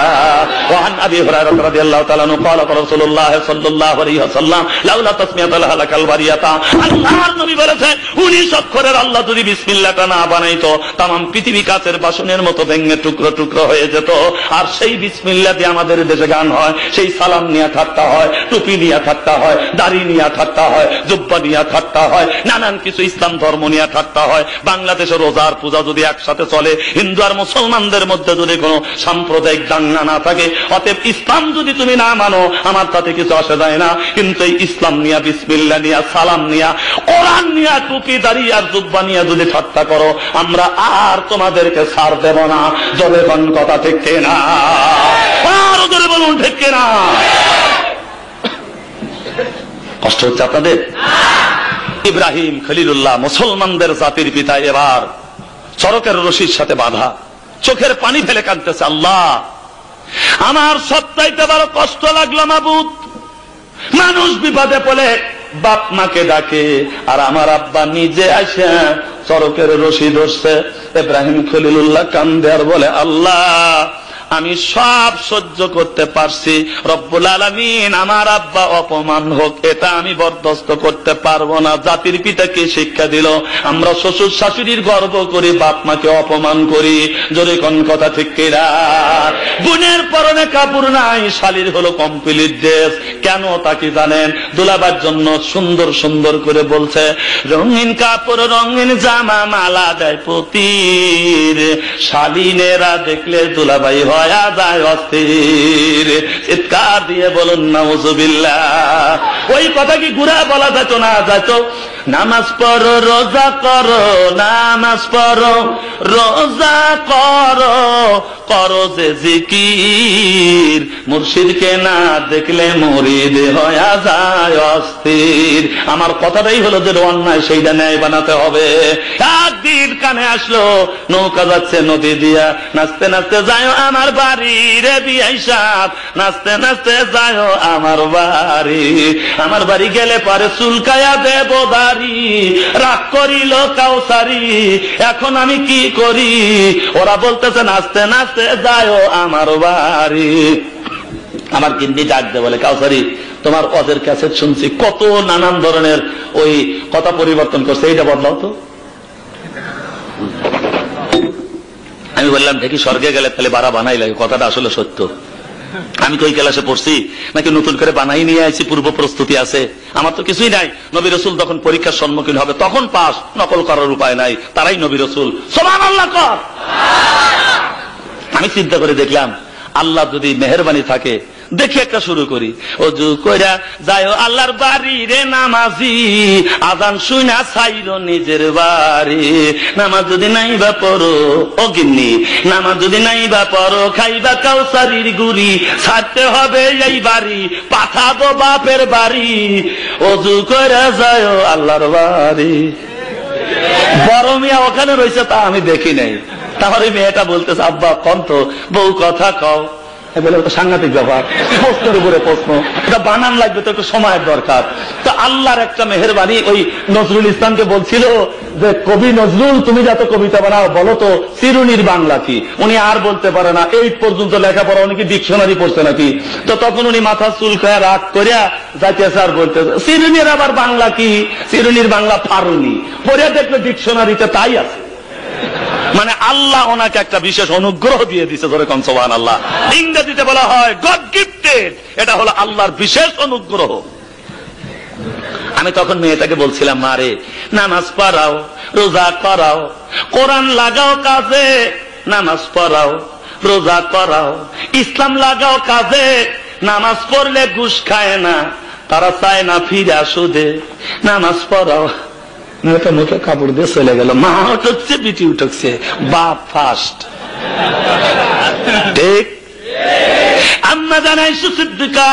ওয়ান আবি হুরায়রা রাদিয়াল্লাহু তাআলা আনহু قال রাসূলুল্লাহ সাল্লাল্লাহু আলাইহি ওয়াসাল্লাম লাউলা তাসমিয়াতুল হালাকাল বারিয়াতা। আল্লাহর নবী বলেছেন 19 অক্ষরের আল্লাহ যদি বিসমিল্লাহটা না বানাইতো तमाम পৃথিবী কাচের বাসনের মতো ভেঙে টুকরো টুকরো হয়ে যেত। আর সেই বিসমিল্লাহ দিয়ে আমাদের দেশে গান হয়, সেই সালাম নিয়ে ঠাট্টা হয়, টুপি নিয়ে ঠাট্টা হয়, দাড়ি নিয়ে ঠাট্টা হয়, জুব্বা নিয়ে ঠাট্টা হয়, নানান কিছু ইসলাম ধর্ম নিয়ে ঠাট্টা হয়। বাংলাদেশে রোজার পূজা যদি একসাথে চলে, হিন্দু আর মুসলমানদের মধ্যে যদি কোনো সাম্প্রদায়িক দাঙ্গা না থাকে, অতএব ইসলাম যদি তুমি না মানো আমার তাতে কিছু আসে যায় না। কিন্তু এই ইসলাম নিয়া, বিসমিল্লাহ নিয়া, সালাম নিয়া, কোরআন নিয়া, টুপি দাড়ি আর জুব্বা নিয়া যদি ঠাট্টা করো, আমরা আর তোমাদেরকে ছাড় দেব না। জোরে কোন কথা ঠিক কিনা? আরো জোরে বলুন ঠিক কিনা? কষ্ট হচ্ছে আপনাদের? ইব্রাহিম খলিলুল্লাহ মুসলমানদের জাতির পিতা এবার চরকের রশির সাথে বাঁধা, চোখের পানি ফেলে কাঁদতেছে, আল্লাহ আমার সবচাইতে বড় কষ্ট লাগলো মাবুদ। মানুষ বিপদে পড়ে বাপ মাকে ডাকে, আর আমার আব্বা নিজে আসে চরকের রশি ধরছে। ইব্রাহিম খলিলুল্লাহ কান্দে আর বলে, আল্লাহ আমি সব সহ্য করতে পারছি, রব্বুল আলামিন আমার আব্বা অপমান হোক এটা আমি বরদাস্ত করতে পারবো না। জাতির পিতাকে শিক্ষা দিল, আমরা শ্বশুর শাশুড়ির গর্ব করি, বাপ মাকে অপমান করি। জোরে কোন কথা ঠিক কিনা? বোনের পরনে কাপড় নাই, শালীর হলো কমপ্লিট ড্রেস। কেন তা কি জানেন? দুলাবার জন্য সুন্দর সুন্দর করে বলছে, রঙিন কাপড় রঙিন জামা মালা দেয় পতির, শালীনেরা দেখলে দুলাভাই হয় যায় অস্থির। চিৎকার দিয়ে বলুন নাউযুবিল্লাহ। ওই কথা কি ঘুরা বলা যেত না? যেত। নামাজ পড়ো রোজা করো, নামাজ পড়ো রোজা করো, করো যে জিকির, মুর্শিদকে না দেখলে মুরিদ হয়ে যায় অস্থির। আমার কথাটাই হলো যে অন্যায় সেইটা ন্যায় বানাতে হবে। একদিন কানে আসলো নৌকা যাচ্ছে নদী দিয়া, নাচতে নাচতে যায় আমার বাড়ি রে বিয়াই সাপ, নাচতে নাচতে যায় আমার বাড়ি। আমার বাড়ি গেলে পরে চুলকায়া দেব দাড়ি, রাগ করিল কাউসারি, এখন আমি কি করি? ওরা বলতেছে নাচতে নাচতে যায় আমার বাড়ি। আমার গিন্নি ডাক দে বলে, কাউসারি তোমার ওদের ক্যাসেট শুনছি, কত নানান ধরনের ওই কথা পরিবর্তন করছে, এইটা বদলাও তো। আমি বললাম দেখি স্বর্গে গেলে তাহলে বাড়া বানাই লাগে, কথাটা আসলে সত্য। আমি তো ওই ক্লাসে পড়ছি নাকি নতুন করে বানাই নিয়ে আইছি, পূর্ব প্রস্তুতি আছে? আমার তো কিছুই নাই। নবী রাসূল যখন পরীক্ষার সম্মুখীন হবে তখন পাস, নকল করার উপায় নাই, তারাই নবী রাসূল। সুবহানাল্লাহ কর। আমি চিন্তা করে দেখলাম আল্লাহ যদি মেহেরবানি থাকে, দেখি একটা শুরু করি। অজু কইরা যায় আল্লাহর বাড়ি রে নামাজি, আজান শুনা ছাইরো নিজের বাড়ি। নামাজ যদি নাই বা পড়ো ও গিন্নি, নামাজ যদি নাই বা পড়ো, খাইবা কাউসারির গুড়ি, ছাড়তে হবে এই বাড়ি, পাঠাবো বাপের বাড়ি। অজু কইরা যায় আল্লাহর বাড়ি। বড় মিয়া ওখানে রয়েছে তা আমি দেখি নাই, তারপর ওই মেয়েটা বলতেছে, আব্বা কন তো, বউ কথা কও। বলে তো সাংঘাতিক ব্যাপার, প্রশ্নের উপরে প্রশ্ন, এটা বানান লাগবে তো একটু সময়ের দরকার। তো আল্লাহর একটা মেহেরবানি, ওই নজরুল ইসলামকে বলছিল যে কবি নজরুল তুমি যত কবিতা বানাও বলো তো চিরুনির বাংলা কি। উনি আর বলতে পারে না, 8 পর্যন্ত লেখাপড়া, উনি কি ডিকশনারি পড়ছে নাকি। তো তখন উনি মাথা চুল খায় রাগ করিয়া যাইতেছে আর বলতেছে চিরুনির আবার বাংলা কি, চিরুনির বাংলা ফারুনি। পড়িয়া দেখলো ডিকশনারিতে তাই আছে। মানে আল্লাহ ওনাকে একটা বিশেষ অনুগ্রহ দিয়ে দিছে, ধরে কম সুবহানাল্লাহ। ইংরেজিতে বলা হয় গড গিফটেড, এটা হলো আল্লাহর বিশেষ অনুগ্রহ। আমি তখন মেয়েটাকে বলছিলাম, মারে নামাজ পড়াও, রোজা করাও, কোরআন লাগাও কাজে, নামাজ পড়াও, রোজা করাও, ইসলাম লাগাও কাজে। নামাজ পড়লে ঘুষ খায় না, তারা চায় না ফিরে সুদে। নামাজ পড়াও। মেয়েটা মুখে কাপড় দিয়ে চলে গেল। মা উঠছে, বিটি উঠছে, বাপ ফার্স্ট। ঠিক আম্মা জানাই সিদ্দিকা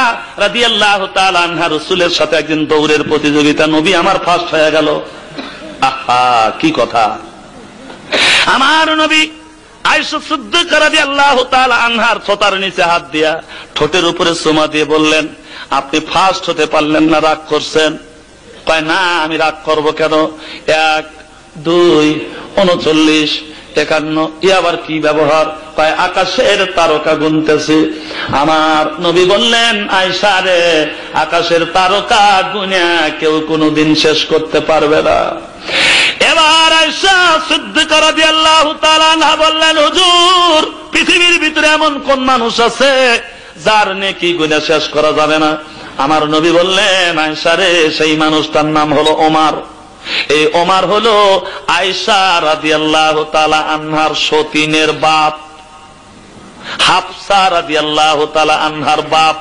রাদিয়াল্লাহু তাআলা আনহা রাসূলের সাথে একদিন দৌড়ের প্রতিযোগিতা, নবী আমার ফার্স্ট হয়ে গেল। আহা কি কথা! আমার নবী আয়েশা সিদ্দিকা রাদিয়াল্লাহু তাআলা আনহার ছোটার নিচে হাত দিয়া ঠোঁটের উপরে চুমা দিয়ে বললেন, আপনি ফার্স্ট হতে পারলেন না, রাগ করছেন? কয় না, আমি রাগ করব কেন? 1, 2, 39, 51, ই আবার কি ব্যবহার? কয় আকাশের তারকা গুনতেছি। আমার নবী বললেন, আয়েশা রে, আকাশের তারকা গুনে কেউ কোনদিন শেষ করতে পারবে না। এবার আয়েশা সিদ্দিকা রাদিয়াল্লাহু তাআলা আনহা বললেন, হুজুর, পৃথিবীর ভিতরে এমন কোন মানুষ আছে যার নেকি গুনে শেষ করা যাবে না? আমার নবী বললেন, আয়েশা রে, সেই মানুষটার নাম হলো ওমর। এই ওমর হলো আয়েশা রাদিয়াল্লাহু তাআলা আনহার সতীনের বাপ, হাফসা রাদিয়াল্লাহু তাআলা আনহার বাপ।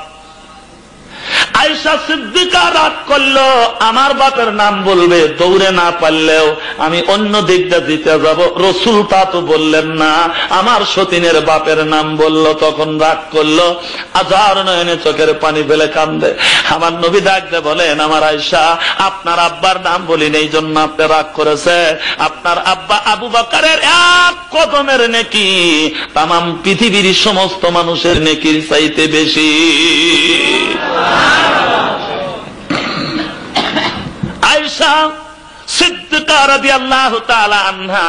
আয়েশা সিদ্দিকা রাগ করলো, আমার বাপের নাম বলবে, দৌড়ে না পারলেও আমি অন্য দিকটা দিতে যাব। রসুল তা তো বললেন না, আমার সতীনের বাপের নাম বলল, তখন রাগ করলো, আজার নয়নে চোখের পানি ফেলে কান্দে। আমার নবী ডাকতে বলেন, আমার আয়েশা, আপনার আব্বার নাম বলিনি, এই জন্য আপনি রাগ করেছে। আপনার আব্বা আবু বকরের 1 কদমের নেকি তামাম পৃথিবীর সমস্ত মানুষের নেকির চাইতে বেশি। আয়েশা সিদ্দিকা রাদিয়াল্লাহু তাআলা আনহা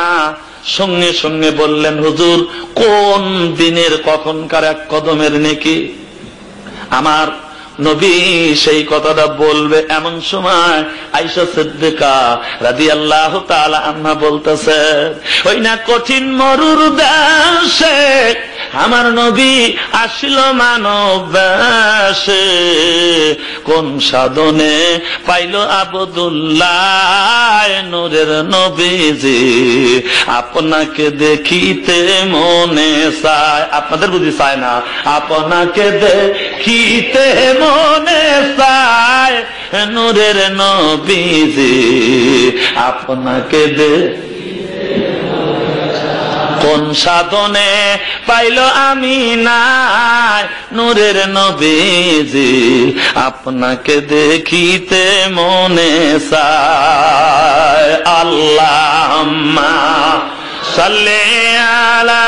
সঙ্গে সঙ্গে বললেন, হুজুর, কোন দিনের কখনকার 1 কদমের নেকি? আমার নবী সেই কথাটা বলবে এমন সময় আয়েশা সিদ্দিকা রাদিয়াল্লাহু তাআলা আনহা বলতেছে, ওই না কঠিন মরুর দেশে আমার নবী আসিল মানব বেশে, কোন সাধনে পাইল আবদুল্লাহ নূরের নবীজি, আপনাকে দেখিতে মনে চায়। আপনাদের বুঝি চায় না? আপনাকে দেখিতে মনে চায় নূরের নবীজি, আপনাকে কোন সাধনে পাইল আমি নাই নূরের নবীজি, আপনাকে দেখিতে মনে চায়। আল্লাহুম্মা সাল্লি আলা